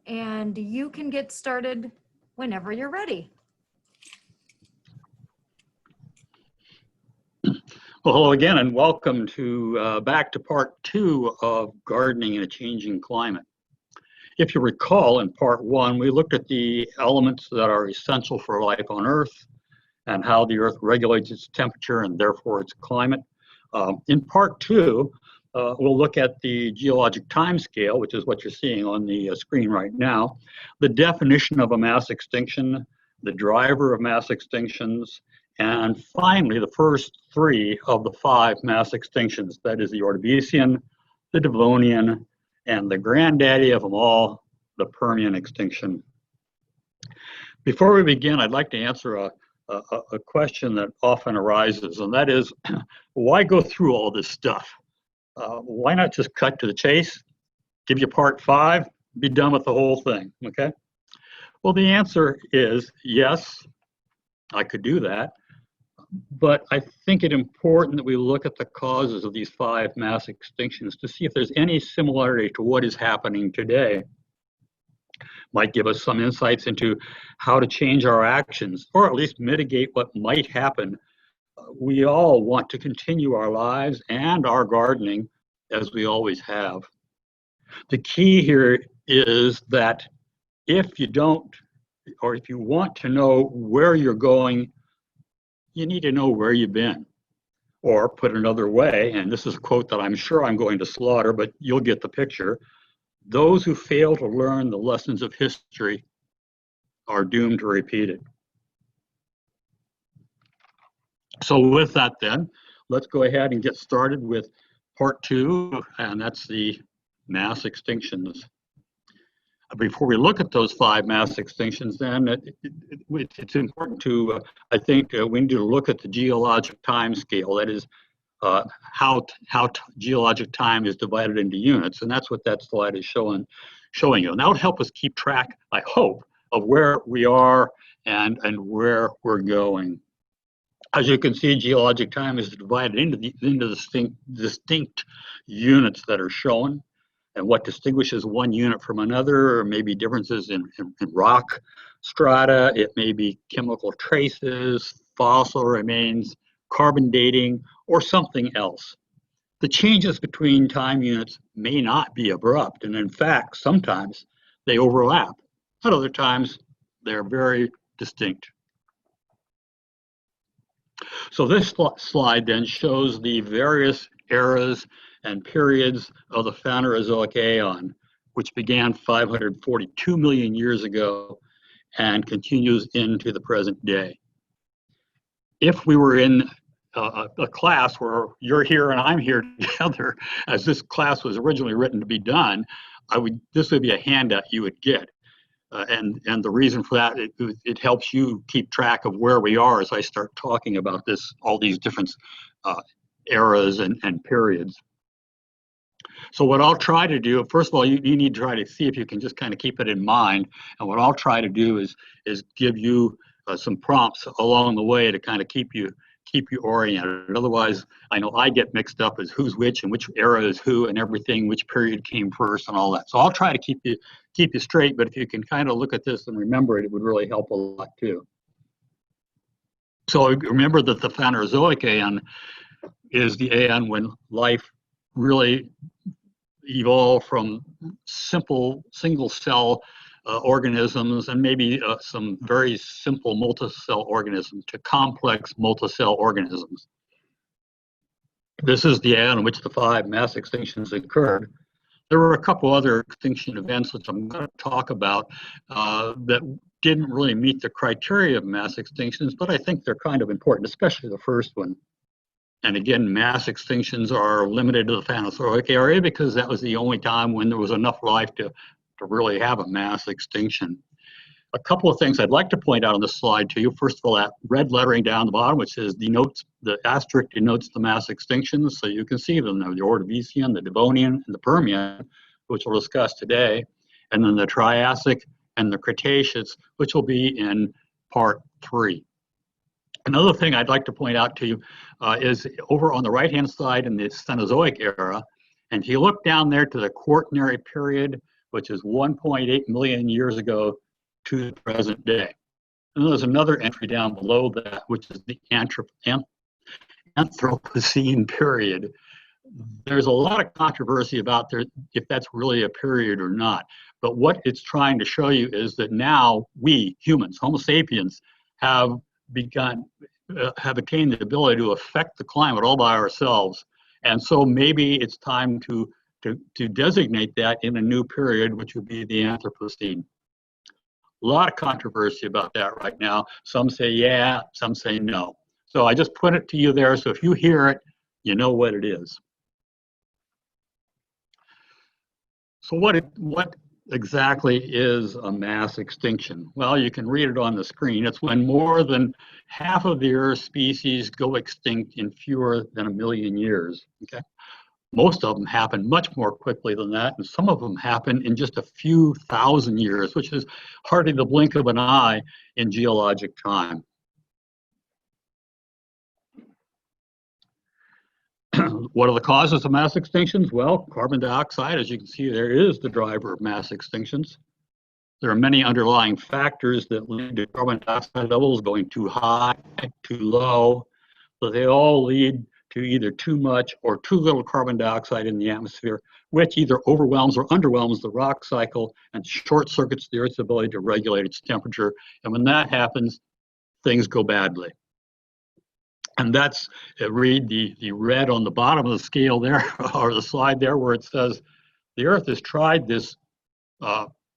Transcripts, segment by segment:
and you can get started whenever you're ready. Well, hello again, and welcome to back to part 2 of gardening in a changing climate. If you recall, in part 1, we looked at the elements that are essential for life on Earth and how the Earth regulates its temperature and therefore its climate. In part 2, we'll look at the geologic time scale, which is what you're seeing on the screen right now, the definition of a mass extinction, the driver of mass extinctions, and finally, the first 3 of the 5 mass extinctions, that is the Ordovician, the Devonian, and the granddaddy of them all, the Permian extinction. Before we begin, I'd like to answer a question that often arises, and that is, why go through all this stuff? Why not just cut to the chase, give you part 5, be done with the whole thing, okay? Well, the answer is yes, I could do that. But I think it's important that we look at the causes of these 5 mass extinctions to see if there's any similarity to what is happening today. Might give us some insights into how to change our actions, or at least mitigate what might happen. We all want to continue our lives and our gardening as we always have. The key here is that if you don't, or if you want to know where you're going, you need to know where you've been. Or put another way, and this is a quote that I'm sure I'm going to slaughter, but you'll get the picture. Those who fail to learn the lessons of history are doomed to repeat it. So with that then, let's go ahead and get started with part 2, and that's the mass extinctions. Before we look at those 5 mass extinctions, then it's important to, I think, we need to look at the geologic time scale. That is, how geologic time is divided into units, and that's what that slide is showing you. And that would help us keep track, I hope, of where we are and where we're going. As you can see, geologic time is divided into distinct units that are shown. And what distinguishes one unit from another, or maybe differences in rock strata, it may be chemical traces, fossil remains, carbon dating, or something else. The changes between time units may not be abrupt, and in fact, sometimes they overlap. At other times, they're very distinct. So this slide then shows the various eras and periods of the Phanerozoic aeon, which began 542 million years ago and continues into the present day. If we were in a class where you're here and I'm here together, as this class was originally written to be done, this would be a handout you would get. And the reason for that, it helps you keep track of where we are as I start talking about all these different eras and periods. So what I'll try to do, first of all, you need to try to see if you can just kind of keep it in mind. And what I'll try to do is give you some prompts along the way to kind of keep you oriented. Otherwise, I know I get mixed up as who's which and which era is who and everything, which period came first and all that. So I'll try to keep you straight, but if you can kind of look at this and remember it, it would really help a lot too. So remember that the Phanerozoic aeon is the aeon when life really evolved from simple single-cell organisms and maybe some very simple multi-cell organisms to complex multi-cell organisms. This is the aeon in which the 5 mass extinctions occurred. There were a couple other extinction events which I'm going to talk about that didn't really meet the criteria of mass extinctions, but I think they're kind of important, especially the first one. And again, mass extinctions are limited to the Phanerozoic area because that was the only time when there was enough life to really have a mass extinction. A couple of things I'd like to point out on this slide to you. First of all, that red lettering down the bottom, which says the asterisk denotes the mass extinctions, so you can see them there, the Ordovician, the Devonian, and the Permian, which we'll discuss today, and then the Triassic and the Cretaceous, which will be in part 3. Another thing I'd like to point out to you is over on the right-hand side in the Cenozoic era, and if you look down there to the Quaternary period, which is 1.8 million years ago to the present day. And there's another entry down below that, which is the Anthropocene period. There's a lot of controversy about if that's really a period or not. But what it's trying to show you is that now we, humans, Homo sapiens, have attained the ability to affect the climate all by ourselves. And so maybe it's time to designate that in a new period, which would be the Anthropocene. A lot of controversy about that right now. Some say yeah, some say no. So I just put it to you there, so if you hear it, you know what it is. So what exactly is a mass extinction? Well, you can read it on the screen. It's when more than half of the Earth's species go extinct in fewer than 1 million years. Okay? Most of them happen much more quickly than that, and some of them happen in just a few thousand years, which is hardly the blink of an eye in geologic time. What are the causes of mass extinctions? Well, carbon dioxide, as you can see, there is the driver of mass extinctions. There are many underlying factors that lead to carbon dioxide levels going too high, too low, but they all lead to either too much or too little carbon dioxide in the atmosphere, which either overwhelms or underwhelms the rock cycle and short circuits the Earth's ability to regulate its temperature. And when that happens, things go badly. And that's, read the red on the bottom of the scale there, or the slide there, where it says the Earth has tried this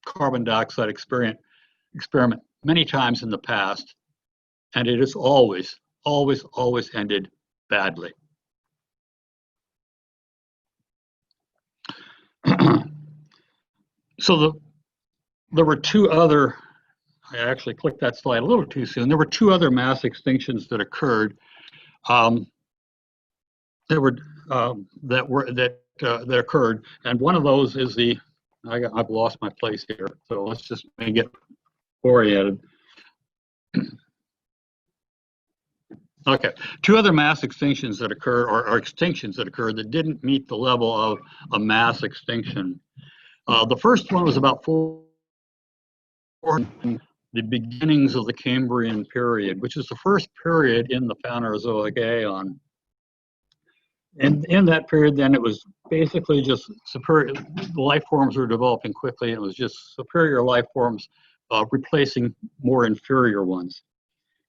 carbon dioxide experiment many times in the past, and it has always ended badly. So there were two other, I actually clicked that slide a little too soon. There were two other mass extinctions that occurred. That occurred, and one of those is I've lost my place here, so let's just get oriented. Okay, two other mass extinctions that occurred, or extinctions that occurred, that didn't meet the level of a mass extinction. The first one was about the beginnings of the Cambrian period, which is the first period in the Phanerozoic Aeon. And in that period, then, it was basically just superior, the life forms were developing quickly, and it was just superior life forms replacing more inferior ones.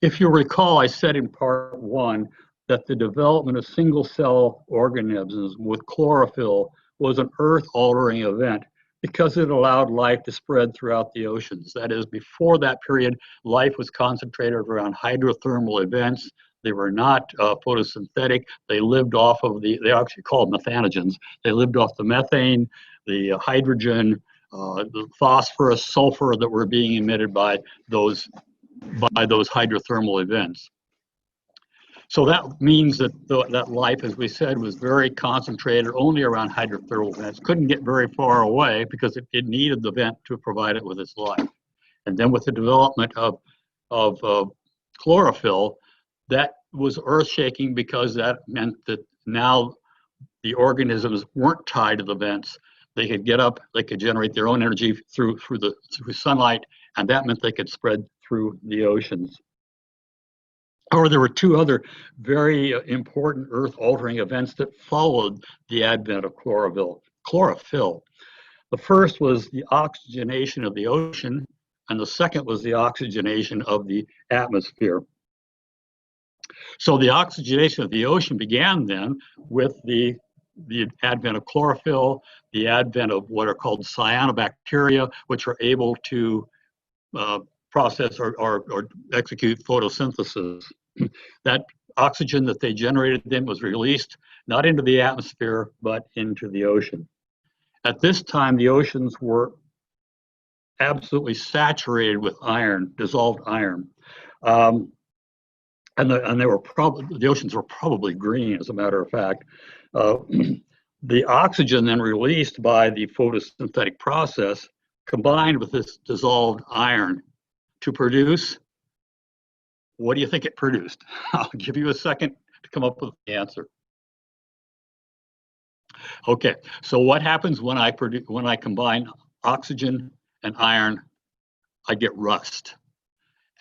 If you recall, I said in part one that the development of single-cell organisms with chlorophyll was an Earth-altering event because it allowed life to spread throughout the oceans. That is, before that period, life was concentrated around hydrothermal events. They were not photosynthetic. They lived off of they actually called methanogens. They lived off the methane, the hydrogen, the phosphorus, sulfur that were being emitted by those hydrothermal events. So that means that that life, as we said, was very concentrated only around hydrothermal vents. Couldn't get very far away because it needed the vent to provide it with its life. And then with the development of chlorophyll, that was earth-shaking because that meant that now the organisms weren't tied to the vents. They could get up, they could generate their own energy through sunlight, and that meant they could spread through the oceans. Or there were two other very important Earth-altering events that followed the advent of chlorophyll. The first was the oxygenation of the ocean, and the second was the oxygenation of the atmosphere. So the oxygenation of the ocean began then with the advent of chlorophyll, the advent of what are called cyanobacteria, which are able to process or execute photosynthesis. That oxygen that they generated then was released not into the atmosphere, but into the ocean. At this time, the oceans were absolutely saturated with iron, dissolved iron. And the oceans were probably green, as a matter of fact. The oxygen then released by the photosynthetic process combined with this dissolved iron to produce, what do you think it produced? I'll give you a second to come up with the answer. Okay, so what happens when I combine oxygen and iron, I get rust.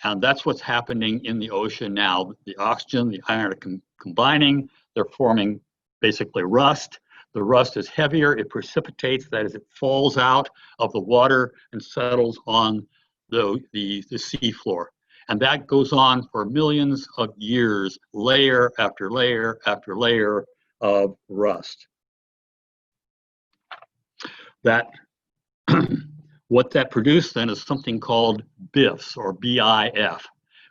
And that's what's happening in the ocean now. The oxygen, the iron are combining, they're forming basically rust. The rust is heavier, it precipitates, that is, it falls out of the water and settles on the seafloor. And that goes on for millions of years, layer after layer after layer of rust. That what that produced then is something called BIFs, or BIF,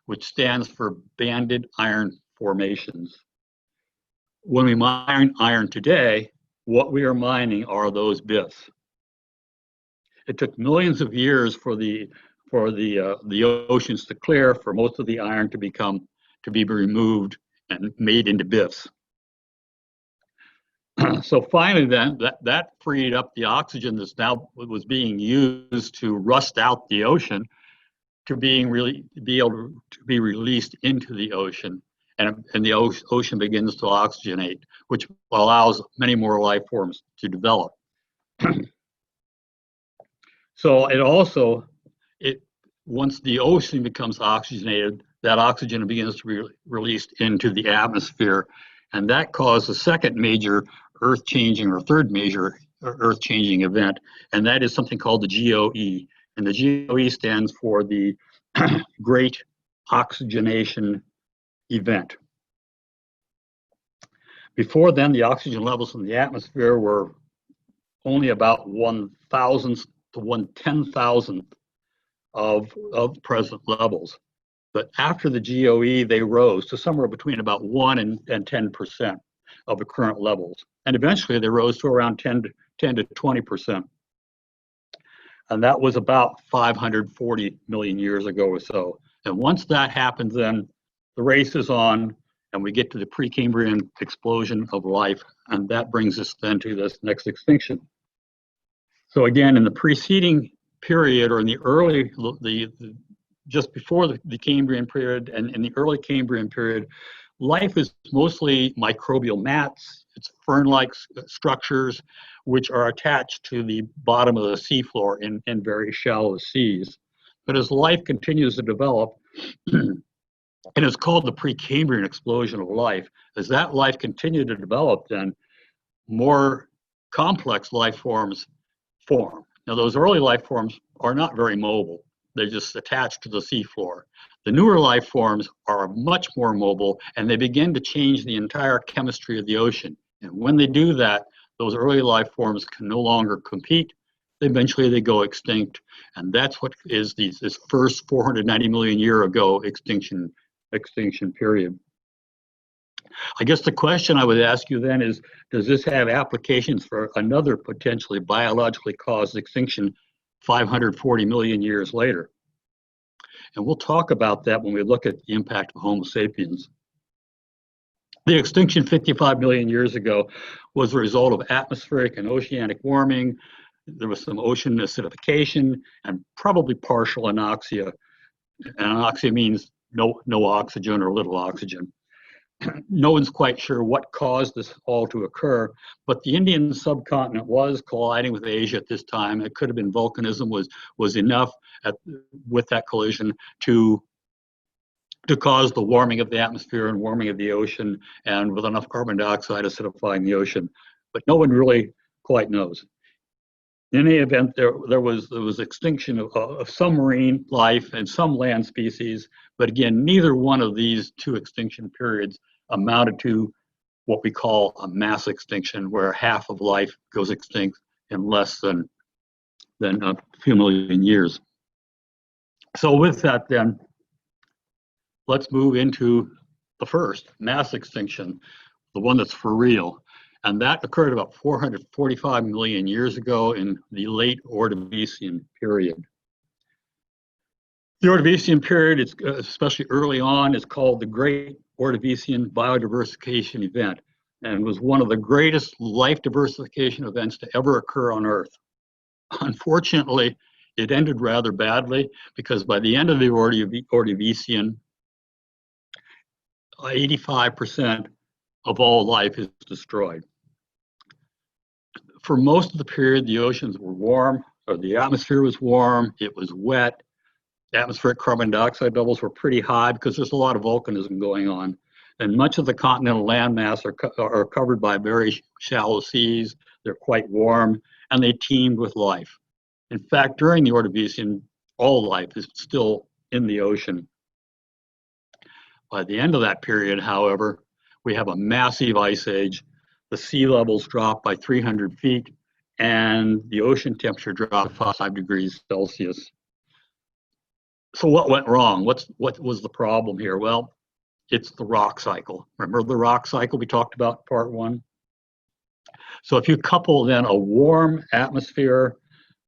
which stands for banded iron formations. When we mine iron today, what we are mining are those BIFs. It took millions of years for the oceans to clear, for most of the iron to be removed and made into BIFs. So finally, then that freed up the oxygen that's now was being used to rust out the ocean to be able to be released into the ocean, and the ocean begins to oxygenate, which allows many more life forms to develop. So once the ocean becomes oxygenated, that oxygen begins to be released into the atmosphere, and that caused the second major earth-changing or third major earth-changing event, and that is something called the GOE. And the GOE stands for the Great Oxygenation Event. Before then, the oxygen levels in the atmosphere were only about 1,000th to 1/10,000th of present levels. But after the GOE, they rose to somewhere between about 1 and 10% of the current levels. And eventually they rose to around 10 to 20%. And that was about 540 million years ago or so. And once that happens, then the race is on, and we get to the Precambrian explosion of life. And that brings us then to this next extinction. So again, in the preceding period, or in the early, just before the Cambrian period and in the early Cambrian period, life is mostly microbial mats. It's fern-like structures which are attached to the bottom of the seafloor in very shallow seas. But as life continues to develop, and it's called the Precambrian explosion of life, as that life continued to develop, then more complex life forms form. Now, those early life forms are not very mobile. They're just attached to the seafloor. The newer life forms are much more mobile, and they begin to change the entire chemistry of the ocean. And when they do that, those early life forms can no longer compete. Eventually, they go extinct, and that's what is this first 490 million year ago extinction period. I guess the question I would ask you then is, does this have applications for another potentially biologically caused extinction 540 million years later? And we'll talk about that when we look at the impact of Homo sapiens. The extinction 55 million years ago was a result of atmospheric and oceanic warming. There was some ocean acidification and probably partial anoxia. And anoxia means no oxygen or little oxygen. No one's quite sure what caused this all to occur, but the Indian subcontinent was colliding with Asia at this time. It could have been volcanism was enough with that collision to cause the warming of the atmosphere and warming of the ocean, and with enough carbon dioxide acidifying the ocean. But no one really quite knows. In any event, there was extinction of some marine life and some land species, but again, neither one of these two extinction periods amounted to what we call a mass extinction, where half of life goes extinct in less than a few million years. So with that then, let's move into the first mass extinction, the one that's for real. And that occurred about 445 million years ago in the late Ordovician period. The Ordovician period, especially early on, is called the Great Ordovician Biodiversification Event, and was one of the greatest life diversification events to ever occur on Earth. Unfortunately, it ended rather badly, because by the end of the Ordovician, 85% of all life is destroyed. For most of the period, the oceans were warm, or the atmosphere was warm, it was wet, atmospheric carbon dioxide levels were pretty high because there's a lot of volcanism going on. And much of the continental landmass are covered by very shallow seas. They're quite warm, and they teemed with life. In fact, during the Ordovician, all life is still in the ocean. By the end of that period, however, we have a massive ice age. The sea levels drop by 300 feet, and the ocean temperature dropped 5 degrees Celsius. So what went wrong? What was the problem here? Well, it's the rock cycle. Remember the rock cycle we talked about in part 1? So if you couple then a warm atmosphere,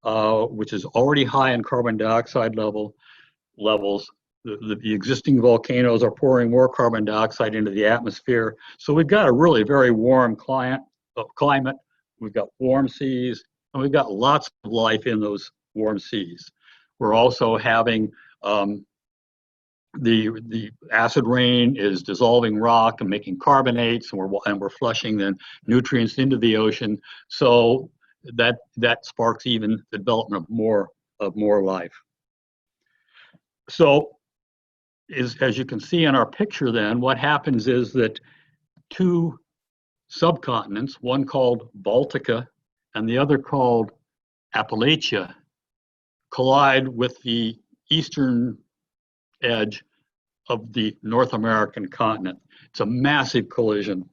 which is already high in carbon dioxide levels, the existing volcanoes are pouring more carbon dioxide into the atmosphere. So we've got a really very warm climate. We've got warm seas, and we've got lots of life in those warm seas. We're also having the acid rain is dissolving rock and making carbonates, and we're flushing then nutrients into the ocean. So that sparks even the development of more life. So as you can see in our picture then, what happens is that 2 subcontinents, one called Baltica and the other called Appalachia, collide with the eastern edge of the North American continent. It's a massive collision.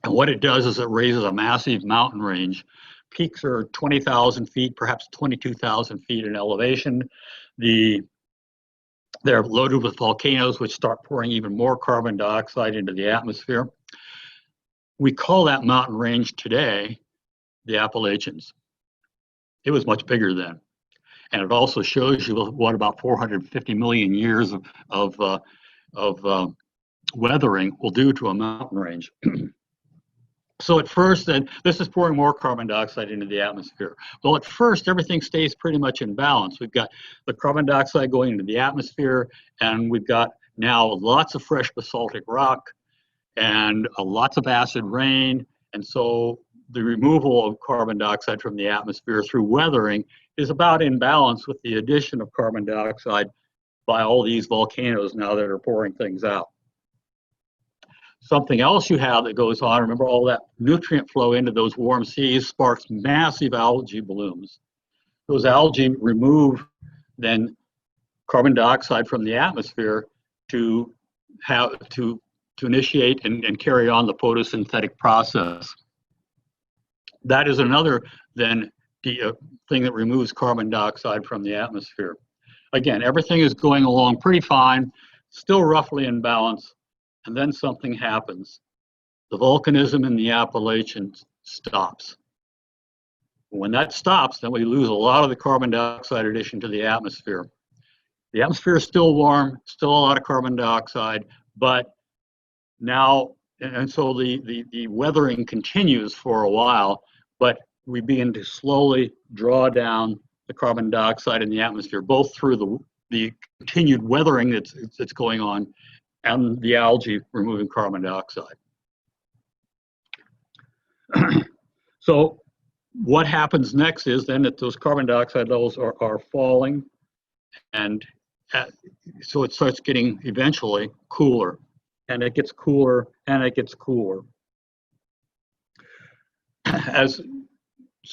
And what it does is it raises a massive mountain range. Peaks are 20,000 feet, perhaps 22,000 feet in elevation. They're loaded with volcanoes, which start pouring even more carbon dioxide into the atmosphere. We call that mountain range today the Appalachians. It was much bigger then. And it also shows you what about 450 million years of weathering will do to a mountain range. So at first, then, this is pouring more carbon dioxide into the atmosphere. Well, at first, everything stays pretty much in balance. We've got the carbon dioxide going into the atmosphere, and we've got now lots of fresh basaltic rock and lots of acid rain. And so the removal of carbon dioxide from the atmosphere through weathering is about in balance with the addition of carbon dioxide by all these volcanoes now that are pouring things out. Something else you have that goes on, remember all that nutrient flow into those warm seas sparks massive algae blooms. Those algae remove then carbon dioxide from the atmosphere to initiate and carry on the photosynthetic process. That is another then thing that removes carbon dioxide from the atmosphere. Again, everything is going along pretty fine, still roughly in balance. And then something happens. The volcanism in the Appalachians stops. When that stops, then we lose a lot of the carbon dioxide addition to the atmosphere. The atmosphere is still warm, still a lot of carbon dioxide, but now, and so the weathering continues for a while, but we begin to slowly draw down the carbon dioxide in the atmosphere, both through the continued weathering that's going on and the algae removing carbon dioxide. So what happens next is then that those carbon dioxide levels are falling, and so it starts getting eventually cooler, and it gets cooler, and it gets cooler. As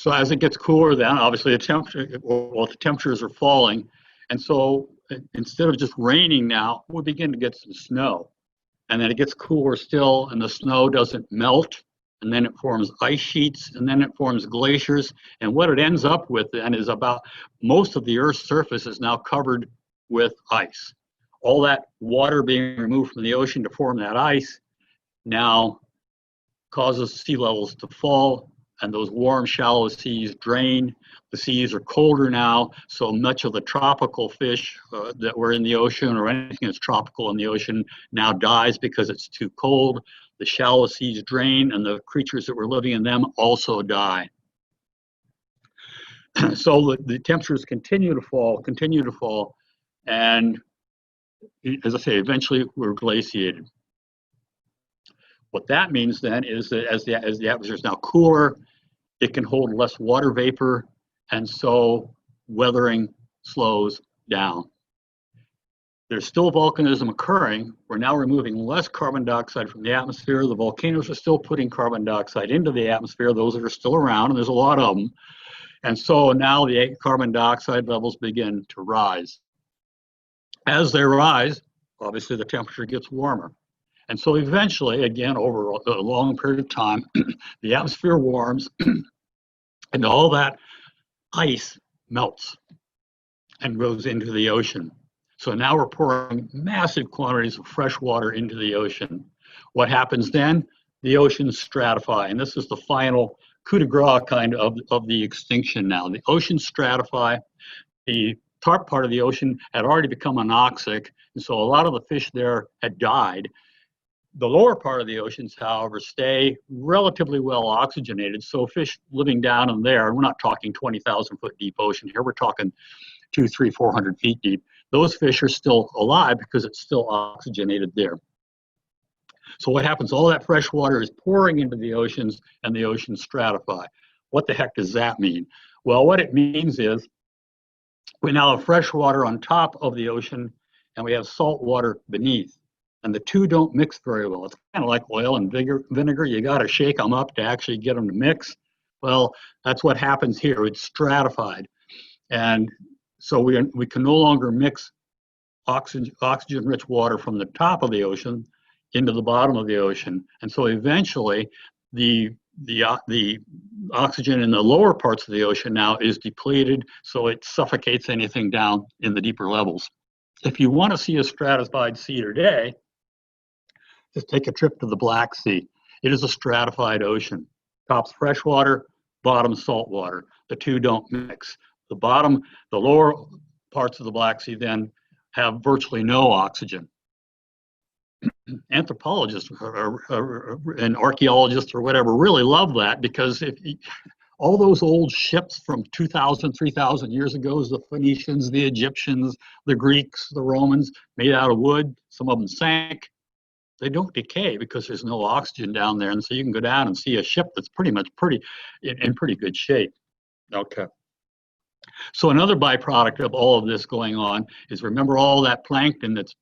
it gets cooler, then obviously the temperatures are falling, and so instead of just raining now, we begin to get some snow. And then it gets cooler still, and the snow doesn't melt, and then it forms ice sheets, and then it forms glaciers. And what it ends up with then is about most of the Earth's surface is now covered with ice. All that water being removed from the ocean to form that ice now causes sea levels to fall, and those warm, shallow seas drain. The seas are colder now, so much of the tropical fish that were in the ocean, or anything that's tropical in the ocean, now dies because it's too cold. The shallow seas drain, and the creatures that were living in them also die. So the temperatures continue to fall, and as I say, eventually we're glaciated. What that means then is that as the atmosphere is now cooler, it can hold less water vapor, and so weathering slows down. There's still volcanism occurring. We're now removing less carbon dioxide from the atmosphere. The volcanoes are still putting carbon dioxide into the atmosphere. Those that are still around, and there's a lot of them. And so now the carbon dioxide levels begin to rise. As they rise, obviously the temperature gets warmer. And so eventually, again, over a long period of time, the atmosphere warms and all that ice melts and goes into the ocean. So now we're pouring massive quantities of fresh water into the ocean. What happens then? The oceans stratify, and this is the final coup de grace kind of the extinction now. The oceans stratify. The top part of the ocean had already become anoxic, and so a lot of the fish there had died. The lower part of the oceans, however, stay relatively well oxygenated, so fish living down in there, we're not talking 20,000 foot deep ocean here, we're talking 200, 300, 400 feet deep. Those fish are still alive because it's still oxygenated there. So what happens? All that fresh water is pouring into the oceans and the oceans stratify. What the heck does that mean? Well, what it means is we now have fresh water on top of the ocean and we have salt water beneath. And the two don't mix very well. It's kind of like oil and vinegar. You got to shake them up to actually get them to mix. Well, that's what happens here. It's stratified. And so we can no longer mix oxygen-rich water from the top of the ocean into the bottom of the ocean. And so eventually the oxygen in the lower parts of the ocean now is depleted, so it suffocates anything down in the deeper levels. If you want to see a stratified sea today, just take a trip to the Black Sea. It is a stratified ocean. Top's freshwater, bottom saltwater. The two don't mix. The lower parts of the Black Sea then have virtually no oxygen. Anthropologists and archaeologists or whatever really love that, because all those old ships from 2,000, 3,000 years ago, the Phoenicians, the Egyptians, the Greeks, the Romans, made out of wood, some of them sank. They don't decay because there's no oxygen down there, and so you can go down and see a ship that's in pretty good shape. Okay. So another byproduct of all of this going on is, remember all that plankton that's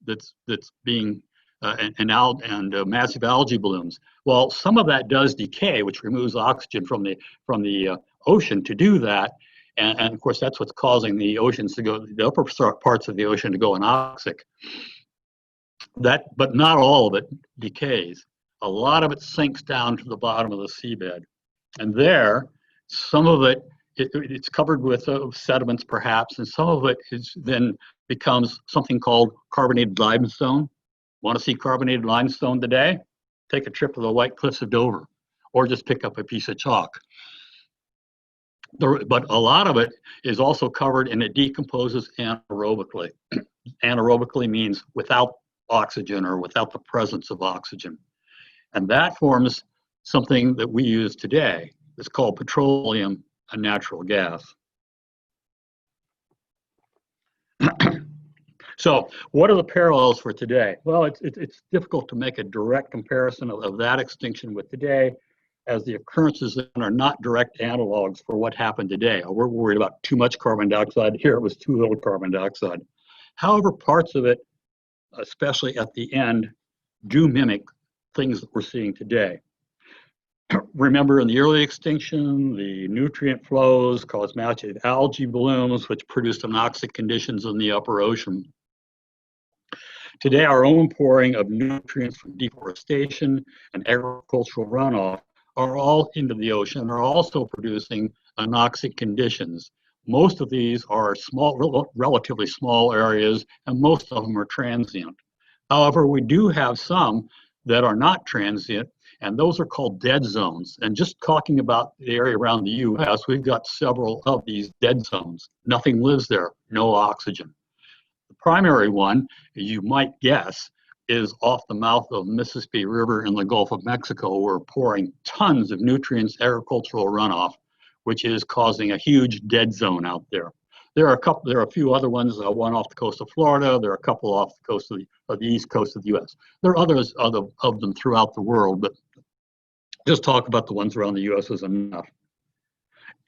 being and massive algae blooms. Well, some of that does decay, which removes oxygen from the ocean to do that, and of course that's what's causing the oceans to go, the upper parts of the ocean to go anoxic. But not all of it decays. A lot of it sinks down to the bottom of the seabed, and there, some of it's covered with sediments perhaps, and some of it then becomes something called carbonated limestone. Want to see carbonated limestone today? Take a trip to the White Cliffs of Dover, or just pick up a piece of chalk. But a lot of it is also covered, and it decomposes anaerobically. Anaerobically means without oxygen or without the presence of oxygen. And that forms something that we use today. It's called petroleum and natural gas. So what are the parallels for today? Well, it's difficult to make a direct comparison of that extinction with today, as the occurrences are not direct analogs for what happened today. We're worried about too much carbon dioxide. Here it was too little carbon dioxide. However, parts of it, especially at the end, do mimic things that we're seeing today. Remember, in the early extinction, the nutrient flows caused massive algae blooms, which produced anoxic conditions in the upper ocean. Today, our own pouring of nutrients from deforestation and agricultural runoff are all into the ocean, are also producing anoxic conditions. Most of these are small, relatively small areas, and most of them are transient. However, we do have some that are not transient, and those are called dead zones. And just talking about the area around the US, we've got several of these dead zones. Nothing lives there, no oxygen. The primary one, you might guess, is off the mouth of the Mississippi River in the Gulf of Mexico. We're pouring tons of nutrients, agricultural runoff, which is causing a huge dead zone out there. There are a few other ones, one off the coast of Florida. There are a couple off the coast of the east coast of the US. There are others of them throughout the world, but just talk about the ones around the US is enough.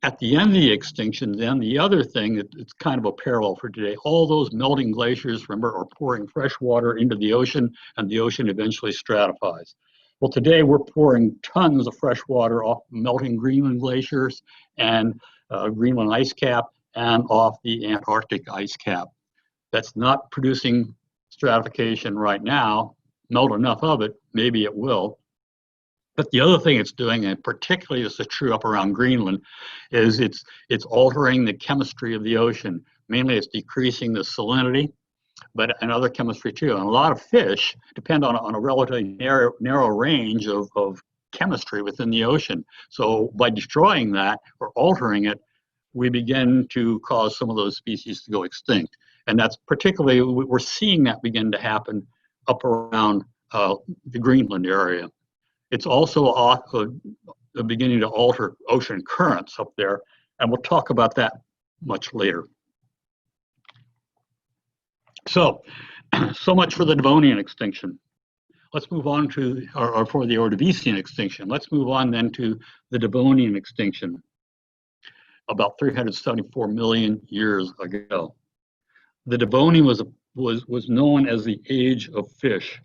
At the end of the extinction, then the other thing, it's kind of a parallel for today, all those melting glaciers, remember, are pouring fresh water into the ocean, and the ocean eventually stratifies. Well, today we're pouring tons of fresh water off melting Greenland glaciers and Greenland ice cap and off the Antarctic ice cap. That's not producing stratification right now. Melt enough of it, maybe it will. But the other thing it's doing, and particularly this is true up around Greenland, is it's altering the chemistry of the ocean. Mainly it's decreasing the salinity, but another chemistry too. And a lot of fish depend on a relatively narrow range of chemistry within the ocean. So by destroying that or altering it, we begin to cause some of those species to go extinct. And that's particularly, we're seeing that begin to happen up around the Greenland area. It's also beginning to alter ocean currents up there, and we'll talk about that much later. So much for the Devonian extinction. Let's move on to, or for the Ordovician extinction. Let's move on then to the Devonian extinction, about 374 million years ago. The Devonian was known as the age of fish.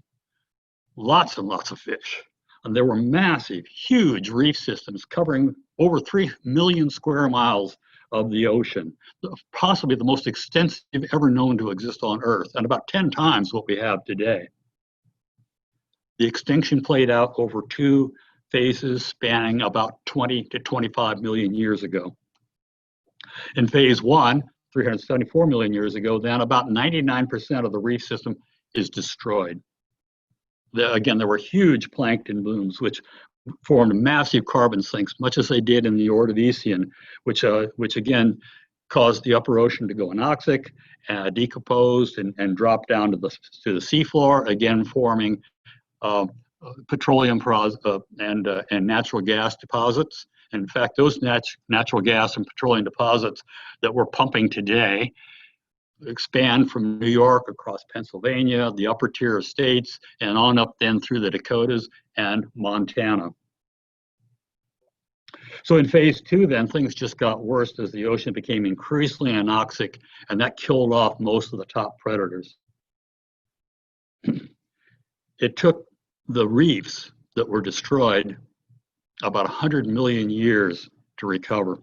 Lots and lots of fish. And there were massive, huge reef systems covering over 3 million square miles of the ocean, possibly the most extensive ever known to exist on Earth, and about 10 times what we have today. The extinction played out over 2 phases spanning about 20 to 25 million years ago. In phase 1, 374 million years ago, then about 99% of the reef system is destroyed. Again, there were huge plankton blooms which formed massive carbon sinks, much as they did in the Ordovician, which again caused the upper ocean to go anoxic, decomposed, and drop down to the seafloor, again forming petroleum and natural gas deposits. And in fact, those natural gas and petroleum deposits that we're pumping today expand from New York across Pennsylvania, the upper tier of states, and on up then through the Dakotas and Montana. So in phase 2 then, things just got worse as the ocean became increasingly anoxic, and that killed off most of the top predators. It took the reefs that were destroyed about 100 million years to recover.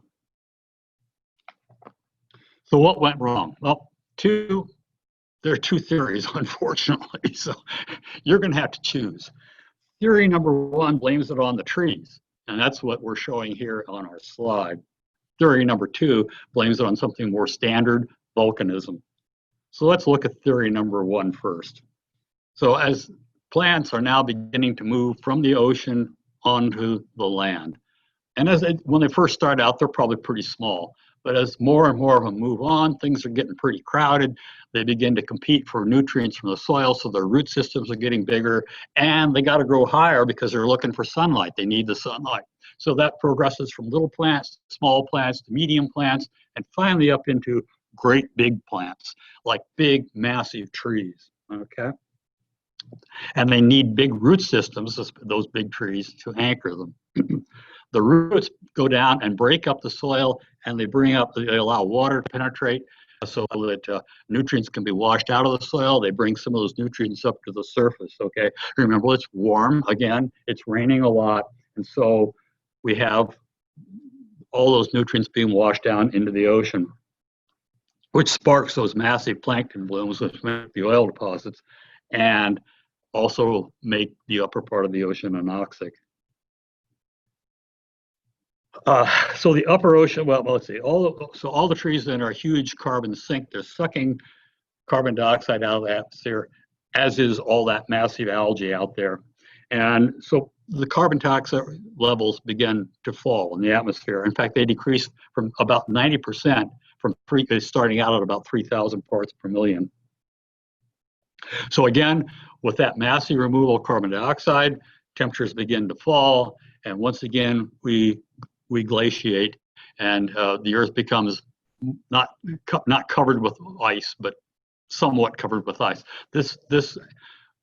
So what went wrong? Well, there are 2 theories, unfortunately, so you're going to have to choose. Theory number 1 blames it on the trees, and that's what we're showing here on our slide. Theory number 2 blames it on something more standard, volcanism. So let's look at theory number 1 first. So as plants are now beginning to move from the ocean onto the land, and when they first start out, they're probably pretty small. But as more and more of them move on, things are getting pretty crowded. They begin to compete for nutrients from the soil, so their root systems are getting bigger, and they got to grow higher because they're looking for sunlight. They need the sunlight. So that progresses from little plants, small plants, to medium plants, and finally up into great big plants, like big, massive trees, okay? And they need big root systems, those big trees, to anchor them. The roots go down and break up the soil, and they allow water to penetrate so that nutrients can be washed out of the soil. They bring some of those nutrients up to the surface, okay? Remember, it's warm, again, it's raining a lot, and so we have all those nutrients being washed down into the ocean, which sparks those massive plankton blooms, which make the oil deposits, and also make the upper part of the ocean anoxic. So the upper ocean, well, let's see, all the trees then are a huge carbon sink. They're sucking carbon dioxide out of the atmosphere, as is all that massive algae out there. And so the carbon dioxide levels begin to fall in the atmosphere. In fact, they decreased from about 90% from starting out at about 3,000 parts per million. So again, with that massive removal of carbon dioxide, temperatures begin to fall, and once again, we glaciate, and the Earth becomes not covered with ice, but somewhat covered with ice. This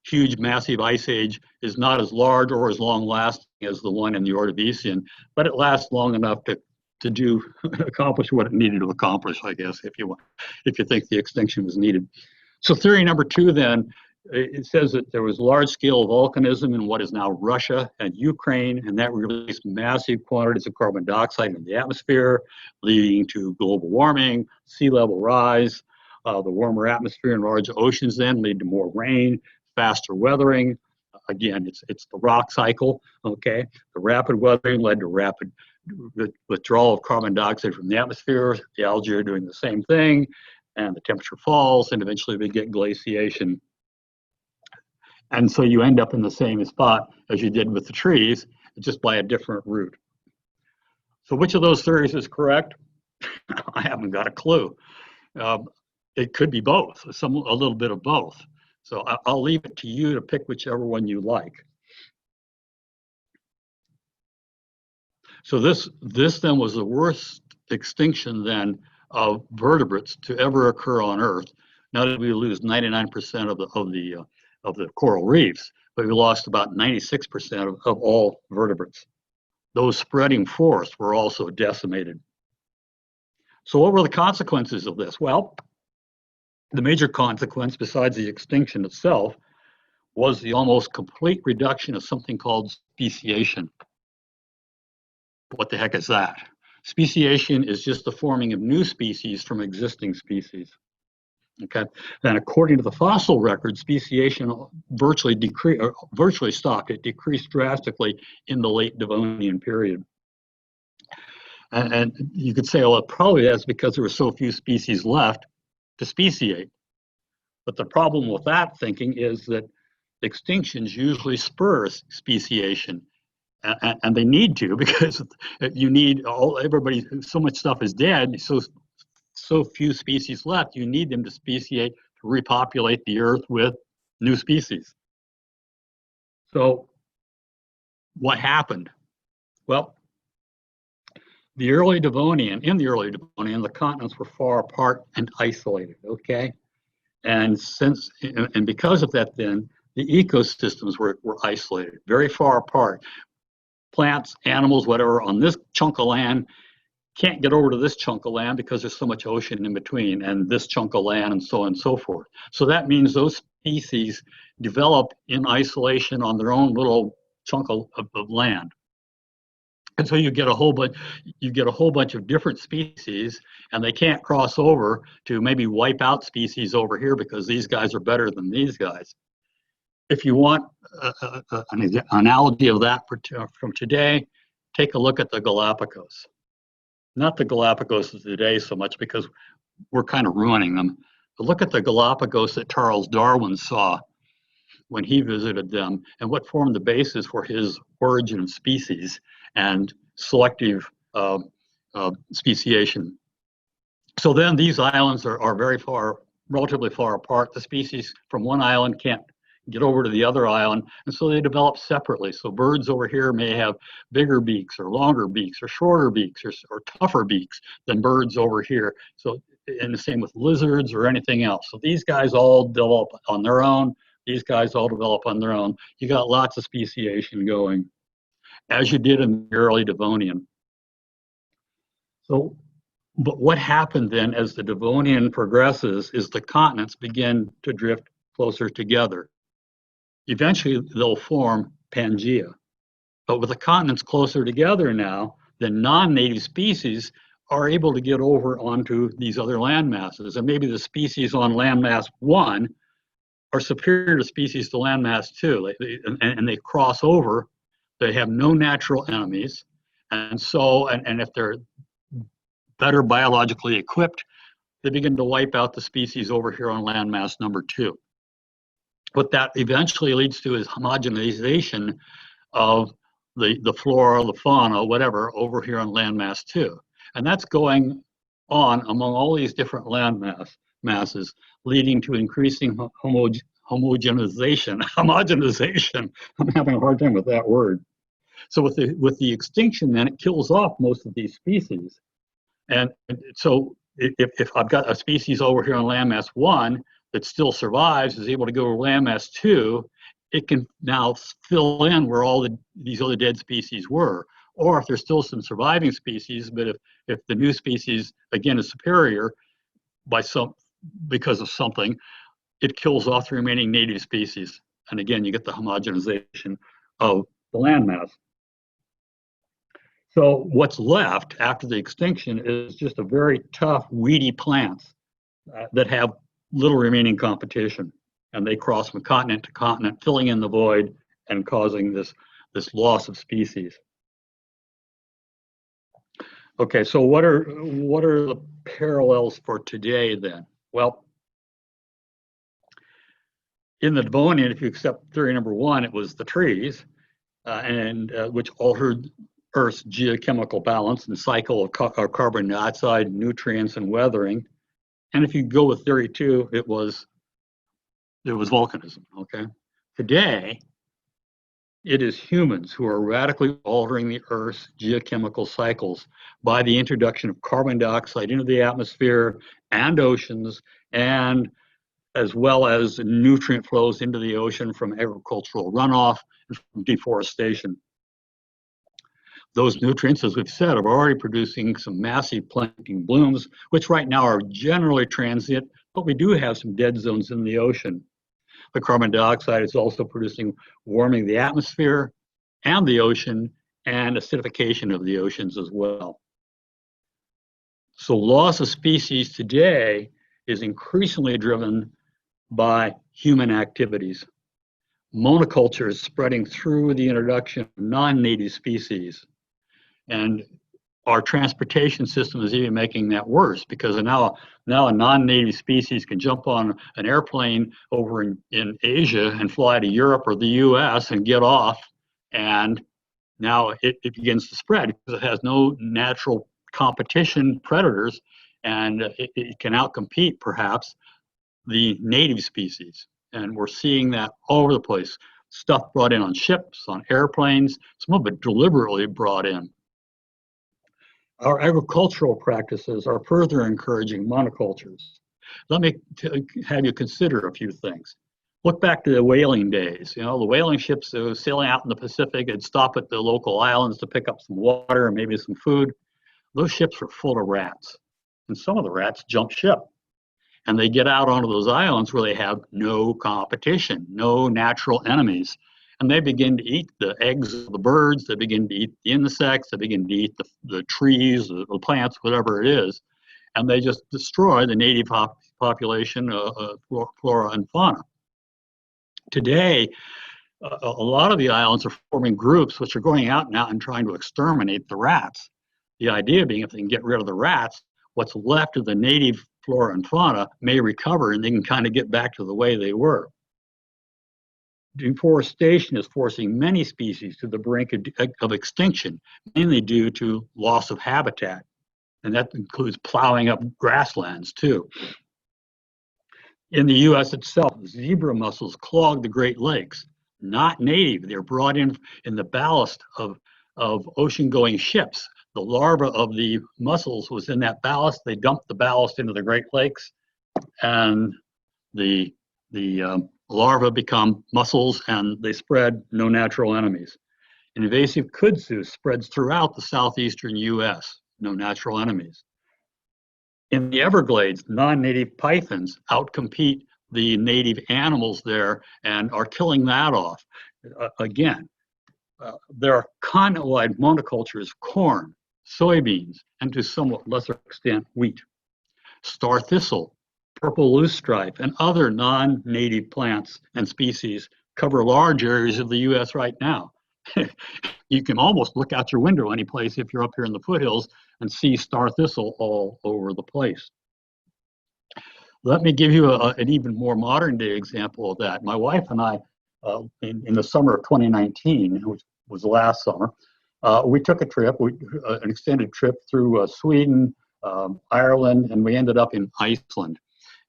huge, massive ice age is not as large or as long-lasting as the one in the Ordovician, but it lasts long enough to to do accomplish what it needed to accomplish, I guess, if you think the extinction was needed. So theory number 2 then, it says that there was large-scale volcanism in what is now Russia and Ukraine, and that released massive quantities of carbon dioxide in the atmosphere, leading to global warming, sea level rise. The warmer atmosphere and large oceans then lead to more rain, faster weathering. Again, it's the rock cycle, okay? The rapid weathering led to rapid withdrawal of carbon dioxide from the atmosphere. The algae are doing the same thing, and the temperature falls, and eventually we get glaciation. And so you end up in the same spot as you did with the trees, just by a different route. So which of those theories is correct? I haven't got a clue. It could be both, a little bit of both. So I'll leave it to you to pick whichever one you like. So this then was the worst extinction then of vertebrates to ever occur on Earth. Not that we lose 99% of the coral reefs, but we lost about 96% of all vertebrates. Those spreading forests were also decimated. So what were the consequences of this? Well, the major consequence, besides the extinction itself, was the almost complete reduction of something called speciation. What the heck is that? Speciation is just the forming of new species from existing species. Okay, then according to the fossil record, speciation virtually stopped. It decreased drastically in the late Devonian period. And you could say, well, probably that's because there were so few species left to speciate. But the problem with that thinking is that extinctions usually spur speciation. And they need to, because you need everybody, so much stuff is dead, so few species left, you need them to speciate to repopulate the earth with new species. So what happened? Well, in the early Devonian, the continents were far apart and isolated, okay? And because of that then, the ecosystems were isolated, very far apart. Plants, animals, whatever, on this chunk of land can't get over to this chunk of land because there's so much ocean in between, and this chunk of land, and so on and so forth. So that means those species develop in isolation on their own little chunk of land. And so you get a whole bunch of different species, and they can't cross over to maybe wipe out species over here because these guys are better than these guys. If you want an analogy of that from today, take a look at the Galapagos. Not the Galapagos of today so much, because we're kind of ruining them. But look at the Galapagos that Charles Darwin saw when he visited them, and what formed the basis for his origin of species and selective speciation. So then these islands are relatively far apart. The species from one island can't get over to the other island, and so they develop separately. So birds over here may have bigger beaks or longer beaks or shorter beaks or tougher beaks than birds over here. So, and the same with lizards or anything else. So these guys all develop on their own. These guys all develop on their own. You got lots of speciation going, as you did in the early Devonian. So, but what happened then as the Devonian progresses is the continents begin to drift closer together. Eventually, they'll form Pangea. But with the continents closer together now, the non-native species are able to get over onto these other land masses. And maybe the species on landmass 1 are superior to species to landmass 2. And they cross over. They have no natural enemies. And so, and if they're better biologically equipped, they begin to wipe out the species over here on landmass number 2. What that eventually leads to is homogenization of the flora, the fauna, whatever, over here on landmass 2. And that's going on among all these different land masses, leading to increasing homogenization. Homogenization. I'm having a hard time with that word. So with the extinction, then it kills off most of these species. And so if I've got a species over here on landmass 1 that still survives, is able to go to landmass 2, it can now fill in where all these other dead species were. or if there's still some surviving species, but if the new species, again, is superior because of something, it kills off the remaining native species. And again, you get the homogenization of the landmass. So what's left after the extinction is just a very tough, weedy plants that have little remaining competition. And they cross from continent to continent, filling in the void and causing this loss of species. Okay, so what are the parallels for today then? Well, in the Devonian, if you accept theory number one, it was the trees, which altered Earth's geochemical balance and cycle of carbon dioxide, nutrients, and weathering. And if you go with theory two, it was volcanism. Okay, today it is humans who are radically altering the Earth's geochemical cycles by the introduction of carbon dioxide into the atmosphere and oceans, and as well as nutrient flows into the ocean from agricultural runoff and from deforestation. Those nutrients, as we've said, are already producing some massive plankton blooms, which right now are generally transient, but we do have some dead zones in the ocean. The carbon dioxide is also warming the atmosphere and the ocean, and acidification of the oceans as well. So loss of species today is increasingly driven by human activities. Monoculture is spreading through the introduction of non-native species. And our transportation system is even making that worse, because now a non-native species can jump on an airplane over in Asia and fly to Europe or the US and get off, and now it begins to spread because it has no natural competition predators, and it can outcompete perhaps the native species. And we're seeing that all over the place. Stuff brought in on ships, on airplanes, some of it deliberately brought in. Our agricultural practices are further encouraging monocultures. Let me have you consider a few things. Look back to the whaling days. You know, the whaling ships sailing out in the Pacific and stop at the local islands to pick up some water and maybe some food. Those ships were full of rats, and some of the rats jump ship. And they get out onto those islands where they have no competition, no natural enemies. And they begin to eat the eggs of the birds, they begin to eat the insects, they begin to eat the trees, the plants, whatever it is. And they just destroy the native population, flora and fauna. Today, a lot of the islands are forming groups which are going out now and trying to exterminate the rats. The idea being, if they can get rid of the rats, what's left of the native flora and fauna may recover, and they can kind of get back to the way they were. Deforestation is forcing many species to the brink of extinction, mainly due to loss of habitat. And that includes plowing up grasslands too. In the US itself, zebra mussels clog the Great Lakes. Not native, they're brought in the ballast of ocean-going ships. The larva of the mussels was in that ballast. They dumped the ballast into the Great Lakes, and the larvae become mussels, and they spread, no natural enemies. Invasive kudzu spreads throughout the southeastern US, no natural enemies. In the Everglades, non-native pythons outcompete the native animals there and are killing that off. Again, there are continent-wide monocultures, corn, soybeans, and to somewhat lesser extent, wheat. Star thistle, purple loosestrife, and other non-native plants and species cover large areas of the US right now. You can almost look out your window any place if you're up here in the foothills and see star thistle all over the place. Let me give you an even more modern day example of that. My wife and I, in the summer of 2019, which was last summer, we took a trip, an extended trip through Sweden, Ireland, and we ended up in Iceland.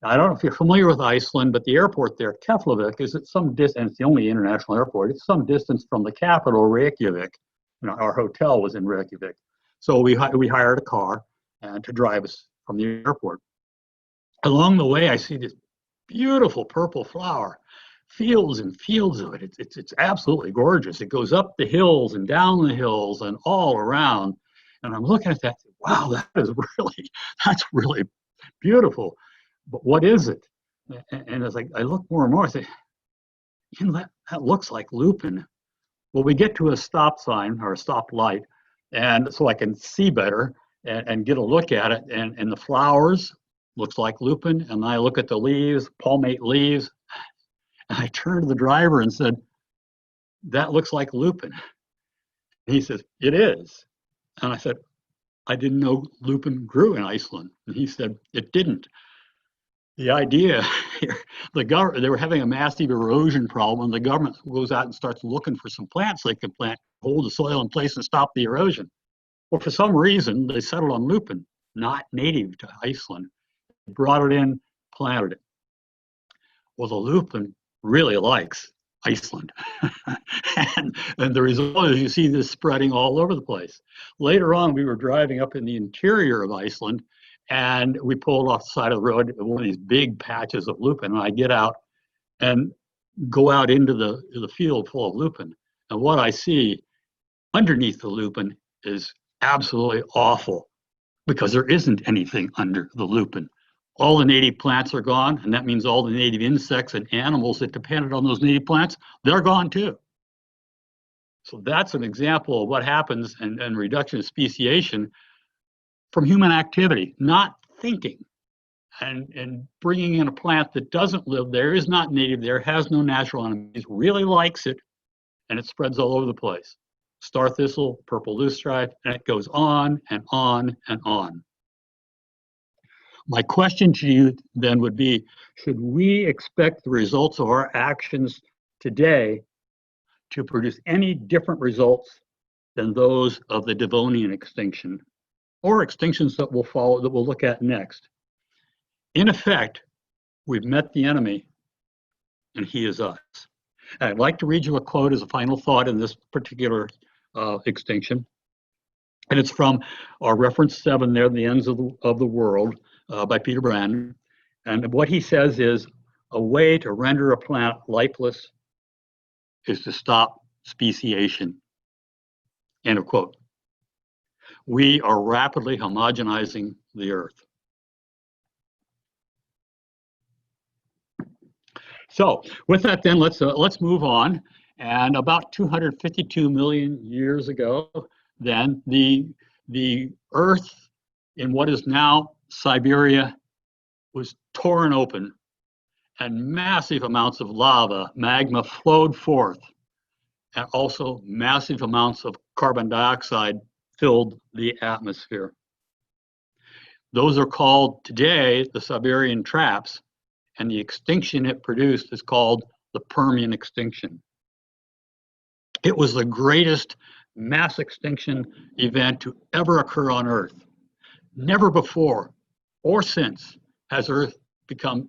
I don't know if you're familiar with Iceland, but the airport there, Keflavik, is at some distance. It's the only international airport. It's some distance from the capital, Reykjavik. You know, our hotel was in Reykjavik, so we hired a car to drive us from the airport. Along the way, I see this beautiful purple flower. fields and fields of it. It's absolutely gorgeous. It goes up the hills and down the hills and all around. And I'm looking at that, wow, that's really beautiful. But what is it? And as I look more and more, I say, you know, that looks like lupin. Well, we get to a stop sign or a stop light, and so I can see better and get a look at it. And the flowers looks like lupin. And I look at the leaves, palmate leaves. And I turned to the driver and said, that looks like lupin. And he says, it is. And I said, I didn't know lupin grew in Iceland. And he said, it didn't. The idea here, they were having a massive erosion problem, and the government goes out and starts looking for some plants they can plant, hold the soil in place and stop the erosion. Well, for some reason, they settled on lupin, not native to Iceland. Brought it in, planted it. Well, the lupin really likes Iceland. and the result is you see this spreading all over the place. Later on, we were driving up in the interior of Iceland, and we pulled off the side of the road, one of these big patches of lupin, and I get out and go out into the field full of lupin. And what I see underneath the lupin is absolutely awful, because there isn't anything under the lupin. All the native plants are gone, and that means all the native insects and animals that depended on those native plants, they're gone too. So that's an example of what happens in reduction of speciation from human activity, not thinking, and bringing in a plant that doesn't live there, is not native there, has no natural enemies, really likes it, and it spreads all over the place. Star thistle, purple loosestrife, and it goes on and on and on. My question to you then would be, should we expect the results of our actions today to produce any different results than those of the Devonian extinction, or extinctions that will follow, that we'll look at next? In effect, we've met the enemy, and he is us. And I'd like to read you a quote as a final thought in this particular extinction. And it's from our reference 7 there, The Ends of the World, by Peter Brandon. And what he says is, a way to render a plant lifeless is to stop speciation. End of quote. We are rapidly homogenizing the earth. So with that then, let's move on. And about 252 million years ago, then the earth in what is now Siberia was torn open, and massive amounts of lava, magma, flowed forth, and also massive amounts of carbon dioxide filled the atmosphere. Those are called today the Siberian Traps, and the extinction it produced is called the Permian Extinction. It was the greatest mass extinction event to ever occur on Earth. Never before or since has Earth become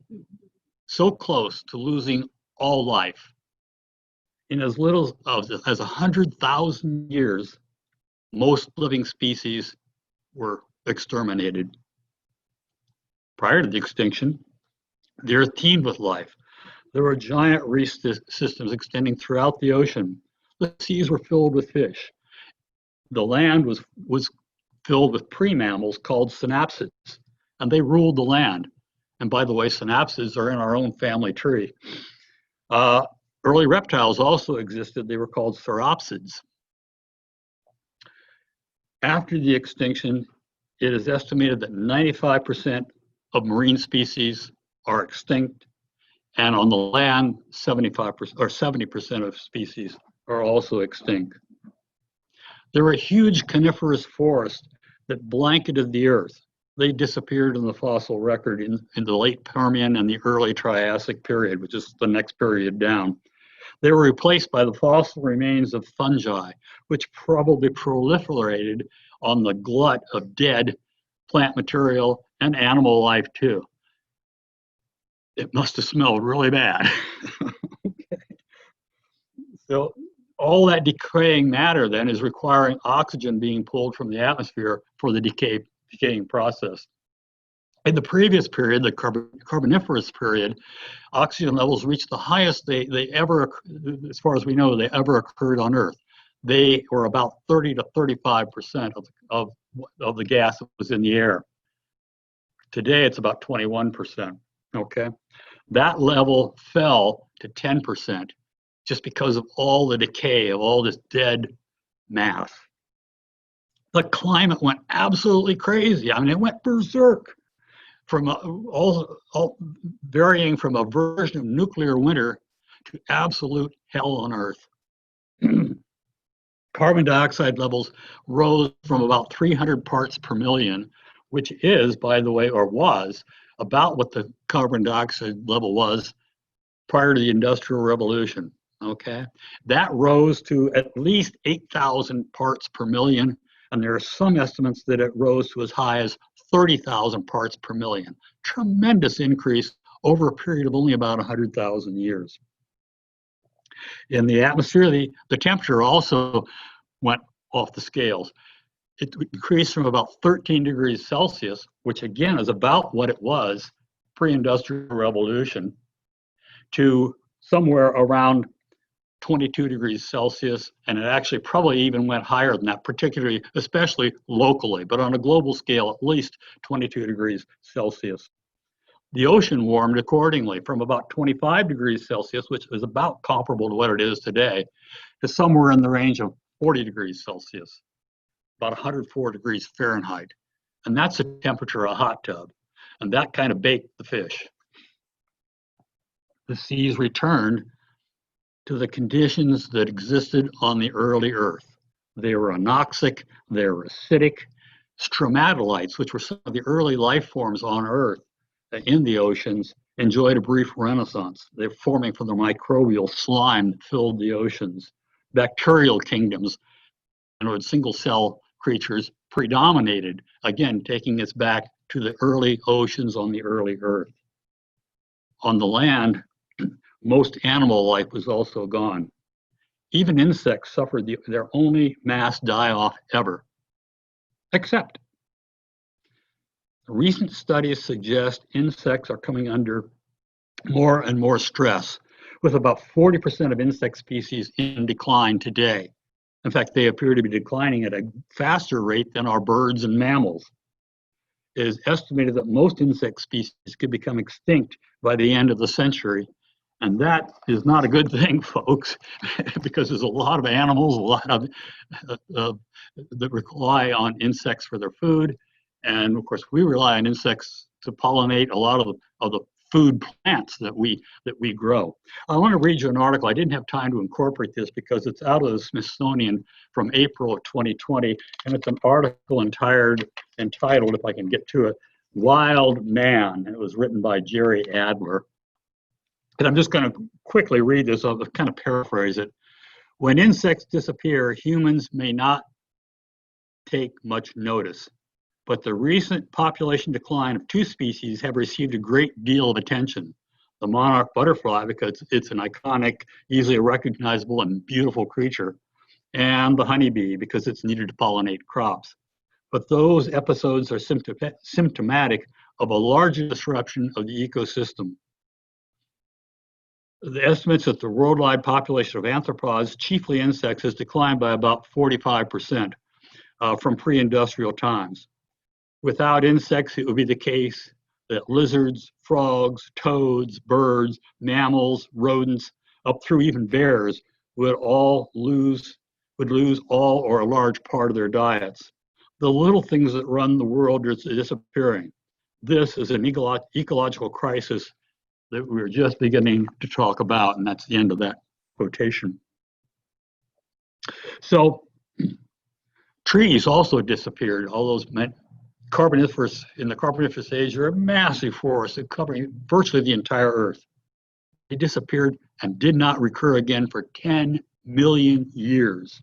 so close to losing all life. In as little as 100,000 years, most living species were exterminated. Prior to the extinction, the Earth teemed with life. There were giant reef systems extending throughout the ocean. The seas were filled with fish. The land was filled with pre-mammals called synapsids, and they ruled the land. And by the way, synapsids are in our own family tree. Early reptiles also existed. They were called sauropsids. After the extinction, it is estimated that 95% of marine species are extinct, and on the land, 75% or 70% of species are also extinct. There were huge coniferous forests that blanketed the earth. They disappeared in the fossil record in the late Permian and the early Triassic period, which is the next period down. They were replaced by the fossil remains of fungi, which probably proliferated on the glut of dead plant material and animal life too. It must have smelled really bad. Okay. So all that decaying matter then is requiring oxygen being pulled from the atmosphere for the decaying process. In the previous period, the Carboniferous period, oxygen levels reached the highest they ever, as far as we know, they ever occurred on Earth. They were about 30 to 35% of the gas that was in the air. Today, it's about 21%, okay? That level fell to 10% just because of all the decay of all this dead mass. The climate went absolutely crazy. I mean, it went berserk, from all varying from a version of nuclear winter to absolute hell on Earth. Carbon dioxide levels rose from about 300 parts per million, which is, by the way, or was, about what the carbon dioxide level was prior to the Industrial Revolution, okay? That rose to at least 8,000 parts per million, and there are some estimates that it rose to as high as 30,000 parts per million. Tremendous increase over a period of only about 100,000 years. In the atmosphere, the temperature also went off the scales. It increased from about 13 degrees Celsius, which again is about what it was pre-industrial revolution, to somewhere around 22 degrees Celsius, and it actually probably even went higher than that, particularly, especially locally, but on a global scale, at least 22 degrees Celsius. The ocean warmed accordingly from about 25 degrees Celsius, which is about comparable to what it is today, to somewhere in the range of 40 degrees Celsius, about 104 degrees Fahrenheit. And that's the temperature of a hot tub. And that kind of baked the fish. The seas returned to the conditions that existed on the early Earth. They were anoxic, they were acidic. Stromatolites, which were some of the early life forms on Earth in the oceans, enjoyed a brief renaissance. They're forming from the microbial slime that filled the oceans. Bacterial kingdoms, and single cell creatures, predominated, again, taking us back to the early oceans on the early Earth. On the land, most animal life was also gone. Even insects suffered their only mass die-off ever, except recent studies suggest insects are coming under more and more stress, with about 40% of insect species in decline today. In fact, they appear to be declining at a faster rate than our birds and mammals. It is estimated that most insect species could become extinct by the end of the century. And that is not a good thing, folks, because there's a lot of animals, a lot of that rely on insects for their food. And of course, we rely on insects to pollinate a lot of the food plants that we grow. I want to read you an article. I didn't have time to incorporate this because it's out of the Smithsonian from April of 2020, and it's an article entitled, if I can get to it, Wild Man. It was written by Jerry Adler. And I'm just going to quickly read this. I'll kind of paraphrase it. When insects disappear, humans may not take much notice, but the recent population decline of two species have received a great deal of attention. The monarch butterfly, because it's an iconic, easily recognizable, and beautiful creature, and the honeybee, because it's needed to pollinate crops. But those episodes are symptomatic of a larger disruption of the ecosystem. The estimates that the worldwide population of arthropods, chiefly insects, has declined by about 45% from pre-industrial times. Without insects, it would be the case that lizards, frogs, toads, birds, mammals, rodents, up through even bears, would lose all or a large part of their diets. The little things that run the world are disappearing. This is an ecological crisis that we're just beginning to talk about, and that's the end of that quotation. So trees also disappeared. All those Carboniferous, in the Carboniferous age, are a massive forest covering virtually the entire Earth. They disappeared and did not recur again for 10 million years.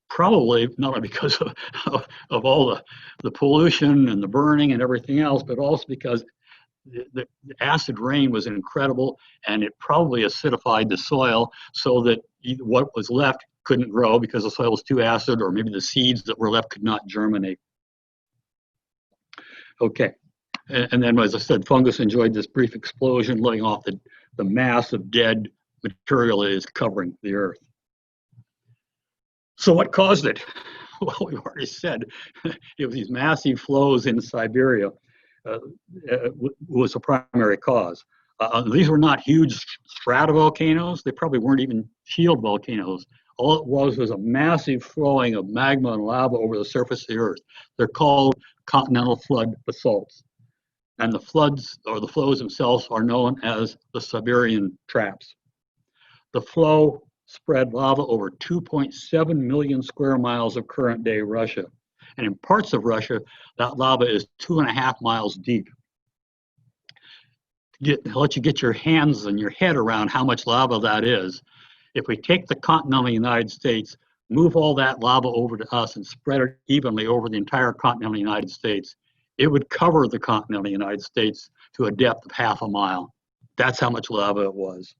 Probably not only because of all the pollution and the burning and everything else, but also because the acid rain was incredible, and it probably acidified the soil so that what was left couldn't grow because the soil was too acid, or maybe the seeds that were left could not germinate. Okay, And then, as I said, fungus enjoyed this brief explosion, letting off the mass of dead material that is covering the Earth. So what caused it? Well, we've already said it was these massive flows in Siberia was a primary cause. These were not huge stratovolcanoes. They probably weren't even shield volcanoes. All it was a massive flowing of magma and lava over the surface of the Earth. They're called continental flood basalts. And the floods, or the flows themselves, are known as the Siberian Traps. The flow spread lava over 2.7 million square miles of current-day Russia. And in parts of Russia, that lava is 2.5 miles deep. To let you get your hands and your head around how much lava that is, if we take the continental United States, move all that lava over to us and spread it evenly over the entire continental United States, it would cover the continental United States to a depth of 1/2 mile. That's how much lava it was.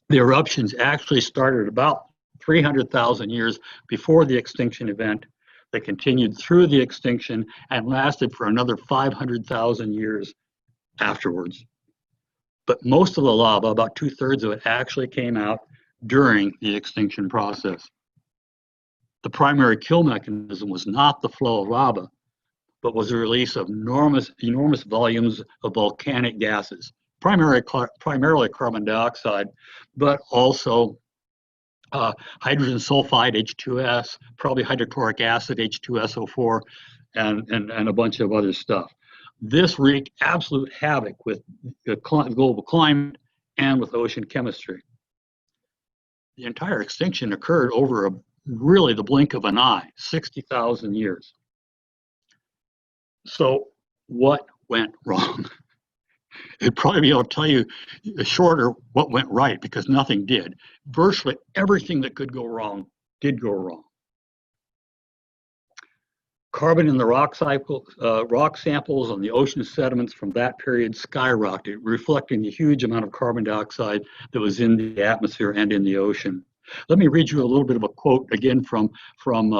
The eruptions actually started about 300,000 years before the extinction event. They continued through the extinction and lasted for another 500,000 years afterwards. But most of the lava, about 2/3 of it, actually came out during the extinction process. The primary kill mechanism was not the flow of lava, but was the release of enormous volumes of volcanic gases, primarily carbon dioxide, but also hydrogen sulfide, H2S, probably hydrochloric acid, H2SO4, and a bunch of other stuff. This wreaked absolute havoc with the global climate and with ocean chemistry. The entire extinction occurred over really the blink of an eye, 60,000 years. So what went wrong? It'd probably be able to tell you shorter what went right, because nothing did. Virtually everything that could go wrong did go wrong. Carbon in the rock samples on the ocean sediments from that period skyrocketed, reflecting the huge amount of carbon dioxide that was in the atmosphere and in the ocean. Let me read you a little bit of a quote again from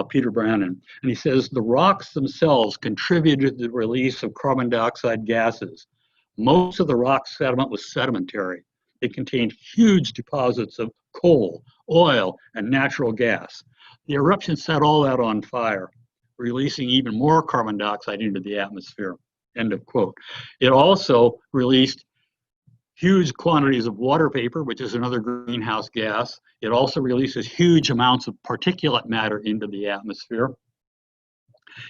Peter Brannan. And he says, "The rocks themselves contributed to the release of carbon dioxide gases. Most of the rock sediment was sedimentary. It contained huge deposits of coal, oil, and natural gas. The eruption set all that on fire, releasing even more carbon dioxide into the atmosphere." End of quote. It also released huge quantities of water vapor, which is another greenhouse gas. It also releases huge amounts of particulate matter into the atmosphere.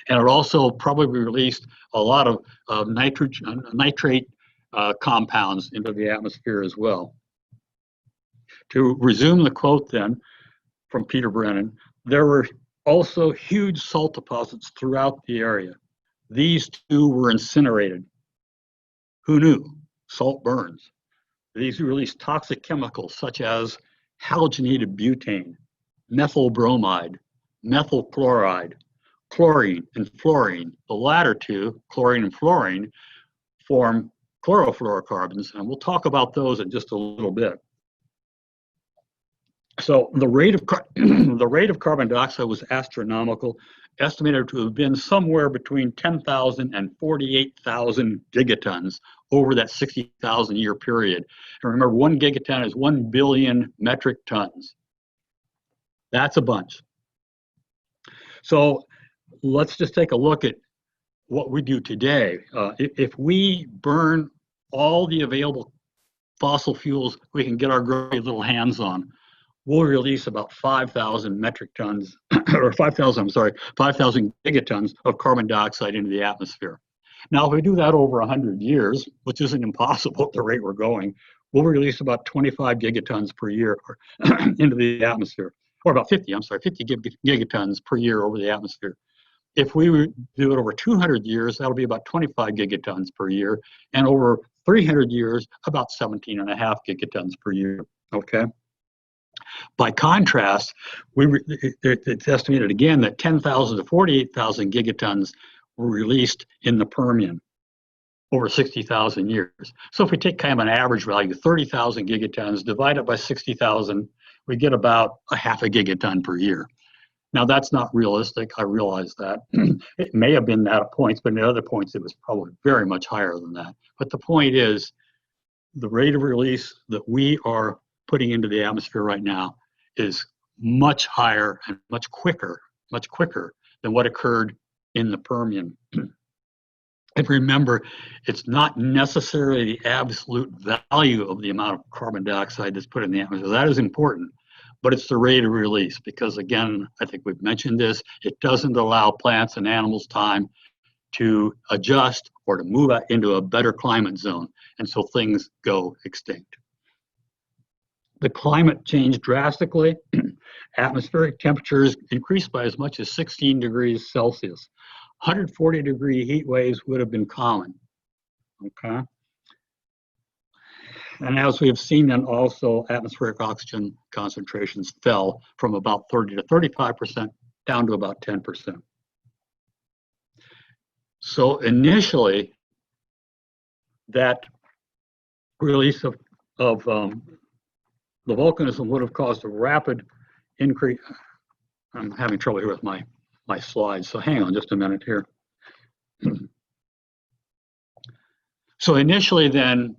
And it also probably released a lot of nitrate compounds into the atmosphere as well. To resume the quote then from Peter Brannan, there were also huge salt deposits throughout the area. These too were incinerated. Who knew? Salt burns. These released toxic chemicals such as halogenated butane, methyl bromide, methyl chloride, chlorine, and fluorine. The latter two, chlorine and fluorine, form chlorofluorocarbons, and we'll talk about those in just a little bit. So the rate of carbon dioxide was astronomical, estimated to have been somewhere between 10,000 and 48,000 gigatons over that 60,000 year period. And remember, 1 gigaton is 1 billion metric tons. That's a bunch. So let's just take a look at what we do today. If we burn all the available fossil fuels we can get our grubby little hands on, we'll release about 5,000 metric tons, or 5,000 gigatons of carbon dioxide into the atmosphere. Now, if we do that over 100 years, which isn't impossible at the rate we're going, we'll release about 25 gigatons per year into the atmosphere, or about 50 gigatons per year over the atmosphere. If we do it over 200 years, that'll be about 25 gigatons per year, and over 300 years, about 17.5 gigatons per year, okay? By contrast, it's estimated again that 10,000 to 48,000 gigatons were released in the Permian over 60,000 years. So if we take kind of an average value, 30,000 gigatons, divide it by 60,000, we get about 0.5 gigaton per year. Now, that's not realistic. I realize that. It may have been that at points, but at other points it was probably very much higher than that. But the point is, the rate of release that we are putting into the atmosphere right now is much higher and much quicker than what occurred in the Permian. And remember, it's not necessarily the absolute value of the amount of carbon dioxide that's put in the atmosphere. That is important, but it's the rate of release, because again, I think we've mentioned this, it doesn't allow plants and animals time to adjust or to move out into a better climate zone, and so things go extinct. The climate changed drastically. Atmospheric temperatures increased by as much as 16 degrees Celsius. 140-degree heat waves would have been common, okay? And as we have seen, then also atmospheric oxygen concentrations fell from about 30 to 35% down to about 10%. So initially, that release of the volcanism would have caused a rapid increase. I'm having trouble here with my slides, so hang on just a minute here. So initially then,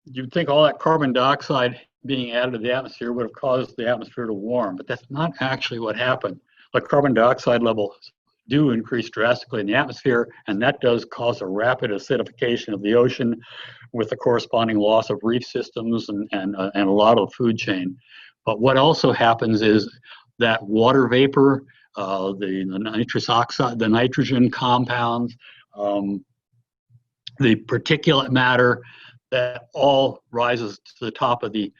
you'd think all that carbon dioxide being added to the atmosphere would have caused the atmosphere to warm, but that's not actually what happened. The carbon dioxide levels do increase drastically in the atmosphere, and that does cause a rapid acidification of the ocean with the corresponding loss of reef systems and a lot of the food chain. But what also happens is that water vapor, the nitrous oxide, the nitrogen compounds, the particulate matter, that all rises to the top of the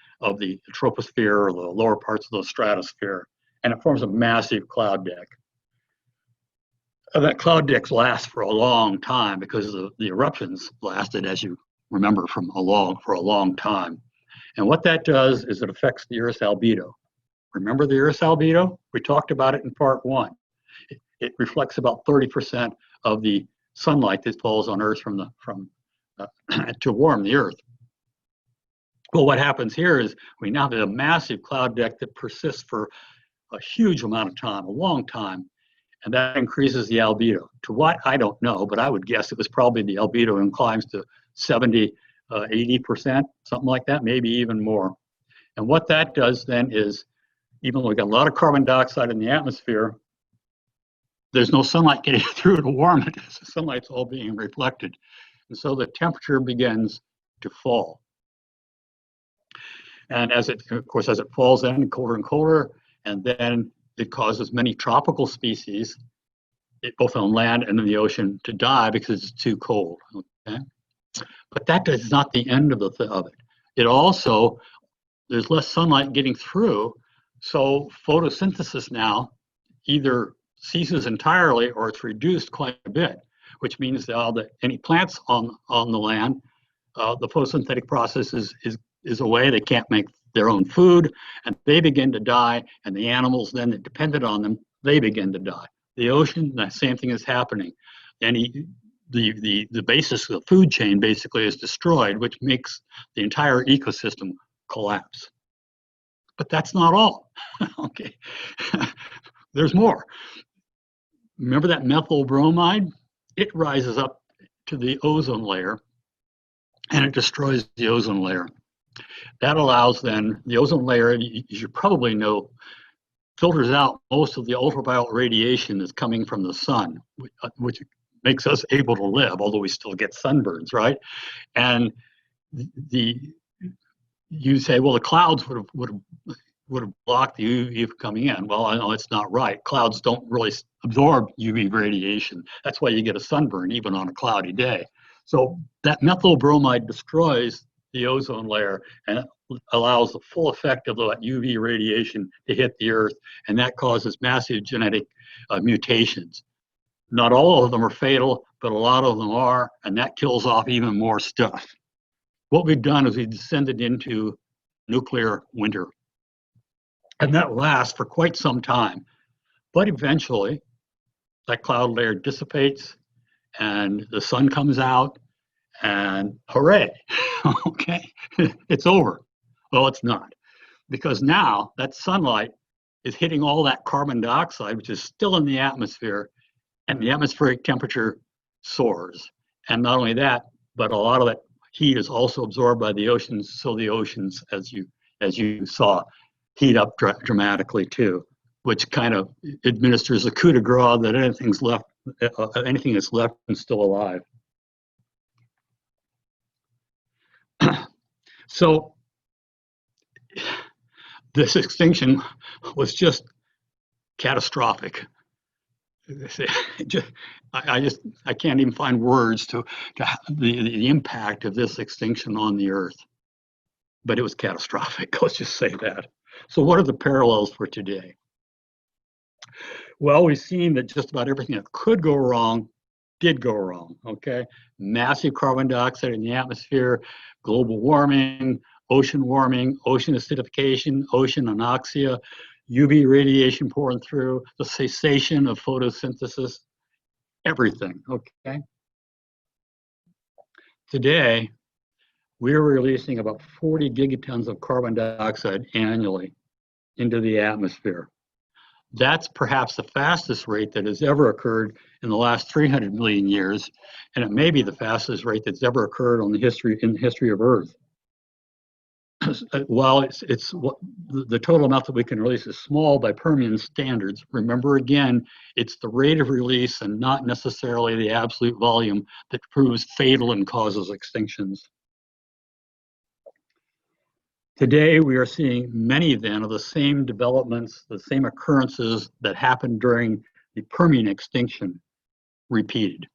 troposphere or the lower parts of the stratosphere, and it forms a massive cloud deck. That cloud deck lasts for a long time because the eruptions lasted, as you remember, for a long time. And what that does is it affects the Earth's albedo. Remember the Earth's albedo? We talked about it in part 1. It reflects about 30% of the sunlight that falls on Earth to warm the Earth. Well, what happens here is we now have a massive cloud deck that persists for a huge amount of time, a long time, and that increases the albedo. To what? I don't know, but I would guess it was probably the albedo climbs to 70, 80%, something like that, maybe even more. And what that does then is, even though we've got a lot of carbon dioxide in the atmosphere, there's no sunlight getting through to warm it. The sunlight's all being reflected. And so the temperature begins to fall. And as it falls in colder and colder, and then it causes many tropical species, both on land and in the ocean, to die because it's too cold. Okay? But that is not the end of it. It also, there's less sunlight getting through, so photosynthesis now either ceases entirely or it's reduced quite a bit, which means that any plants on the land, the photosynthetic process is away. They can't make their own food, and they begin to die, and the animals then that depended on them, they begin to die. The ocean, the same thing is happening. The basis of the food chain basically is destroyed, which makes the entire ecosystem collapse. But that's not all. Okay, there's more. Remember that methyl bromide? It rises up to the ozone layer, and it destroys the ozone layer. That allows then the ozone layer, as you probably know, filters out most of the ultraviolet radiation that's coming from the sun, which makes us able to live, although we still get sunburns, right? And you say, well, the clouds would have blocked the UV from coming in. Well, I know it's not right. Clouds don't really absorb UV radiation. That's why you get a sunburn even on a cloudy day. So that methyl bromide destroys the ozone layer and allows the full effect of that UV radiation to hit the Earth, and that causes massive genetic mutations. Not all of them are fatal, but a lot of them are, and that kills off even more stuff. What we've done is we've descended into nuclear winter, and that lasts for quite some time. But eventually, that cloud layer dissipates, and the sun comes out, and hooray, okay, it's over. Well, it's not, because now that sunlight is hitting all that carbon dioxide, which is still in the atmosphere, and the atmospheric temperature soars. And not only that, but a lot of that heat is also absorbed by the oceans, so the oceans, as you saw, heat up dramatically too, which kind of administers a coup de grace that anything that's left is still alive. So this extinction was just catastrophic. I can't even find words to the impact of this extinction on the Earth. But it was catastrophic, let's just say that. So what are the parallels for today? Well, we've seen that just about everything that could go wrong did go wrong, okay? Massive carbon dioxide in the atmosphere, global warming, ocean acidification, ocean anoxia, UV radiation pouring through, the cessation of photosynthesis, everything, okay? Today, we're releasing about 40 gigatons of carbon dioxide annually into the atmosphere. That's perhaps the fastest rate that has ever occurred in the last 300 million years, and it may be the fastest rate that's ever occurred in the history of Earth. While the total amount that we can release is small by Permian standards, remember again, it's the rate of release and not necessarily the absolute volume that proves fatal and causes extinctions. Today, we are seeing many then of the same developments, the same occurrences that happened during the Permian extinction repeated,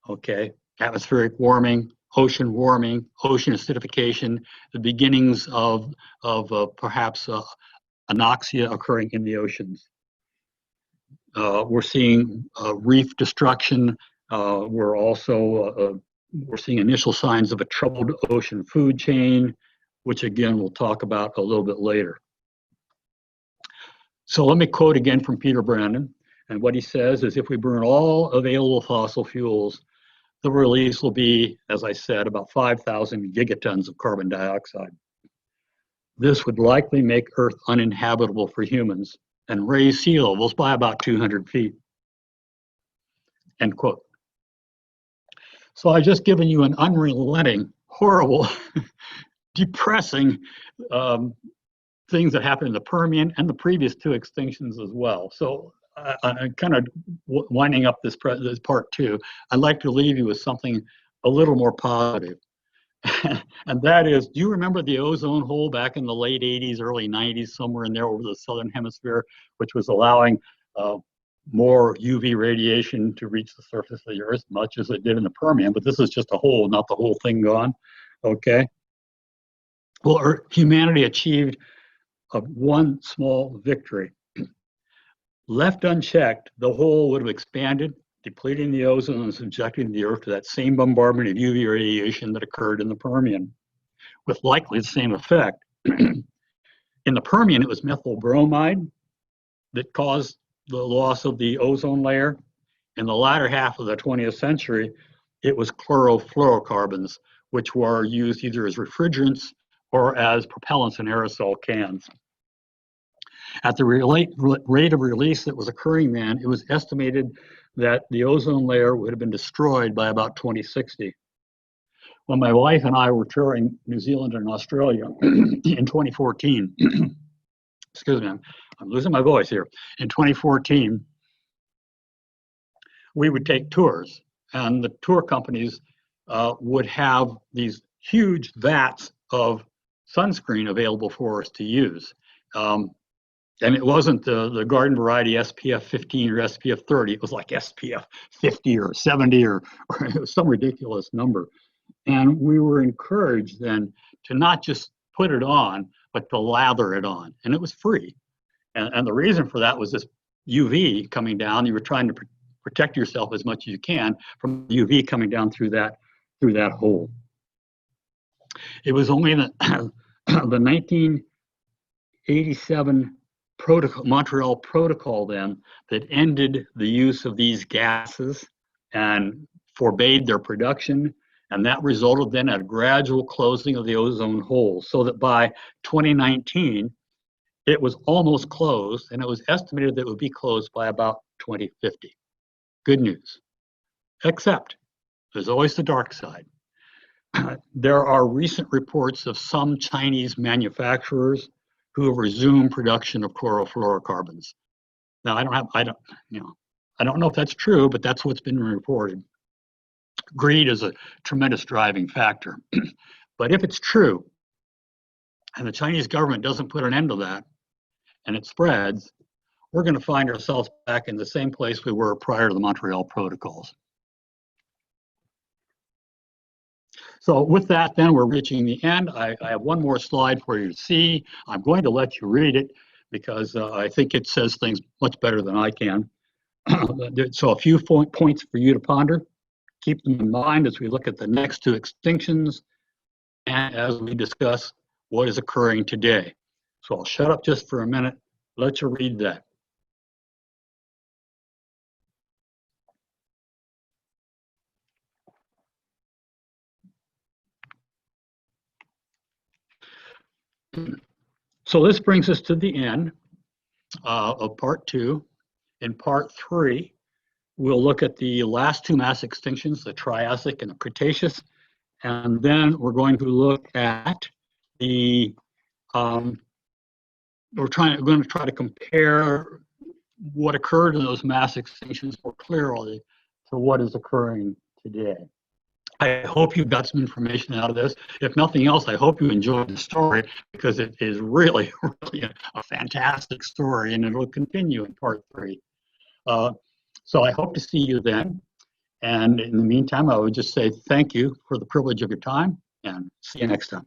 okay? Atmospheric warming, ocean acidification, the beginnings of perhaps anoxia occurring in the oceans. We're seeing reef destruction. We're seeing initial signs of a troubled ocean food chain, which again we'll talk about a little bit later. So let me quote again from Peter Brandon, and what he says is if we burn all available fossil fuels, the release will be, as I said, about 5,000 gigatons of carbon dioxide. This would likely make Earth uninhabitable for humans and raise sea levels by about 200 feet. End quote. So I've just given you an unrelenting, horrible, depressing things that happened in the Permian and the previous two extinctions as well. So I'm kind of winding up this part two. I'd like to leave you with something a little more positive. And that is, do you remember the ozone hole back in the late 80s, early 90s, somewhere in there over the southern hemisphere, which was allowing more UV radiation to reach the surface of the Earth, much as it did in the Permian, but this is just a hole, not the whole thing gone, okay? Well, humanity achieved one small victory. Left unchecked, the hole would have expanded, depleting the ozone and subjecting the Earth to that same bombardment of UV radiation that occurred in the Permian, with likely the same effect. In the Permian, it was methyl bromide that caused the loss of the ozone layer. In the latter half of the 20th century, it was chlorofluorocarbons, which were used either as refrigerants or as propellants in aerosol cans. At the rate of release that was occurring then, it was estimated that the ozone layer would have been destroyed by about 2060. When my wife and I were touring New Zealand and Australia in 2014, excuse me, I'm losing my voice here. In 2014, we would take tours, and the tour companies would have these huge vats of sunscreen available for us to use. And it wasn't the garden variety SPF 15 or SPF 30. It was like SPF 50 or 70 or it was some ridiculous number. And we were encouraged then to not just put it on, but to lather it on. And it was free. And the reason for that was this UV coming down. You were trying to protect yourself as much as you can from UV coming down through that hole. It was only the 1987 Montreal Protocol then that ended the use of these gases and forbade their production, and that resulted then at a gradual closing of the ozone hole, so that by 2019 it was almost closed, and it was estimated that it would be closed by about 2050. Good news. Except, there's always the dark side. There are recent reports of some Chinese manufacturers who have resumed production of chlorofluorocarbons. Now, I don't know if that's true, but that's what's been reported. Greed is a tremendous driving factor. But if it's true, and the Chinese government doesn't put an end to that, and it spreads, we're going to find ourselves back in the same place we were prior to the Montreal Protocols. So with that, then, we're reaching the end. I have one more slide for you to see. I'm going to let you read it because I think it says things much better than I can. So a few points for you to ponder. Keep them in mind as we look at the next two extinctions and as we discuss what is occurring today. So I'll shut up just for a minute, let you read that. So this brings us to the end of part 2. In part 3, we'll look at the last two mass extinctions, the Triassic and the Cretaceous, and then we're going to look at the, we're going to try to compare what occurred in those mass extinctions more clearly to what is occurring today. I hope you got some information out of this. If nothing else, I hope you enjoyed the story because it is really, really a fantastic story, and it will continue in part 3. So I hope to see you then. And in the meantime, I would just say thank you for the privilege of your time, and see you next time.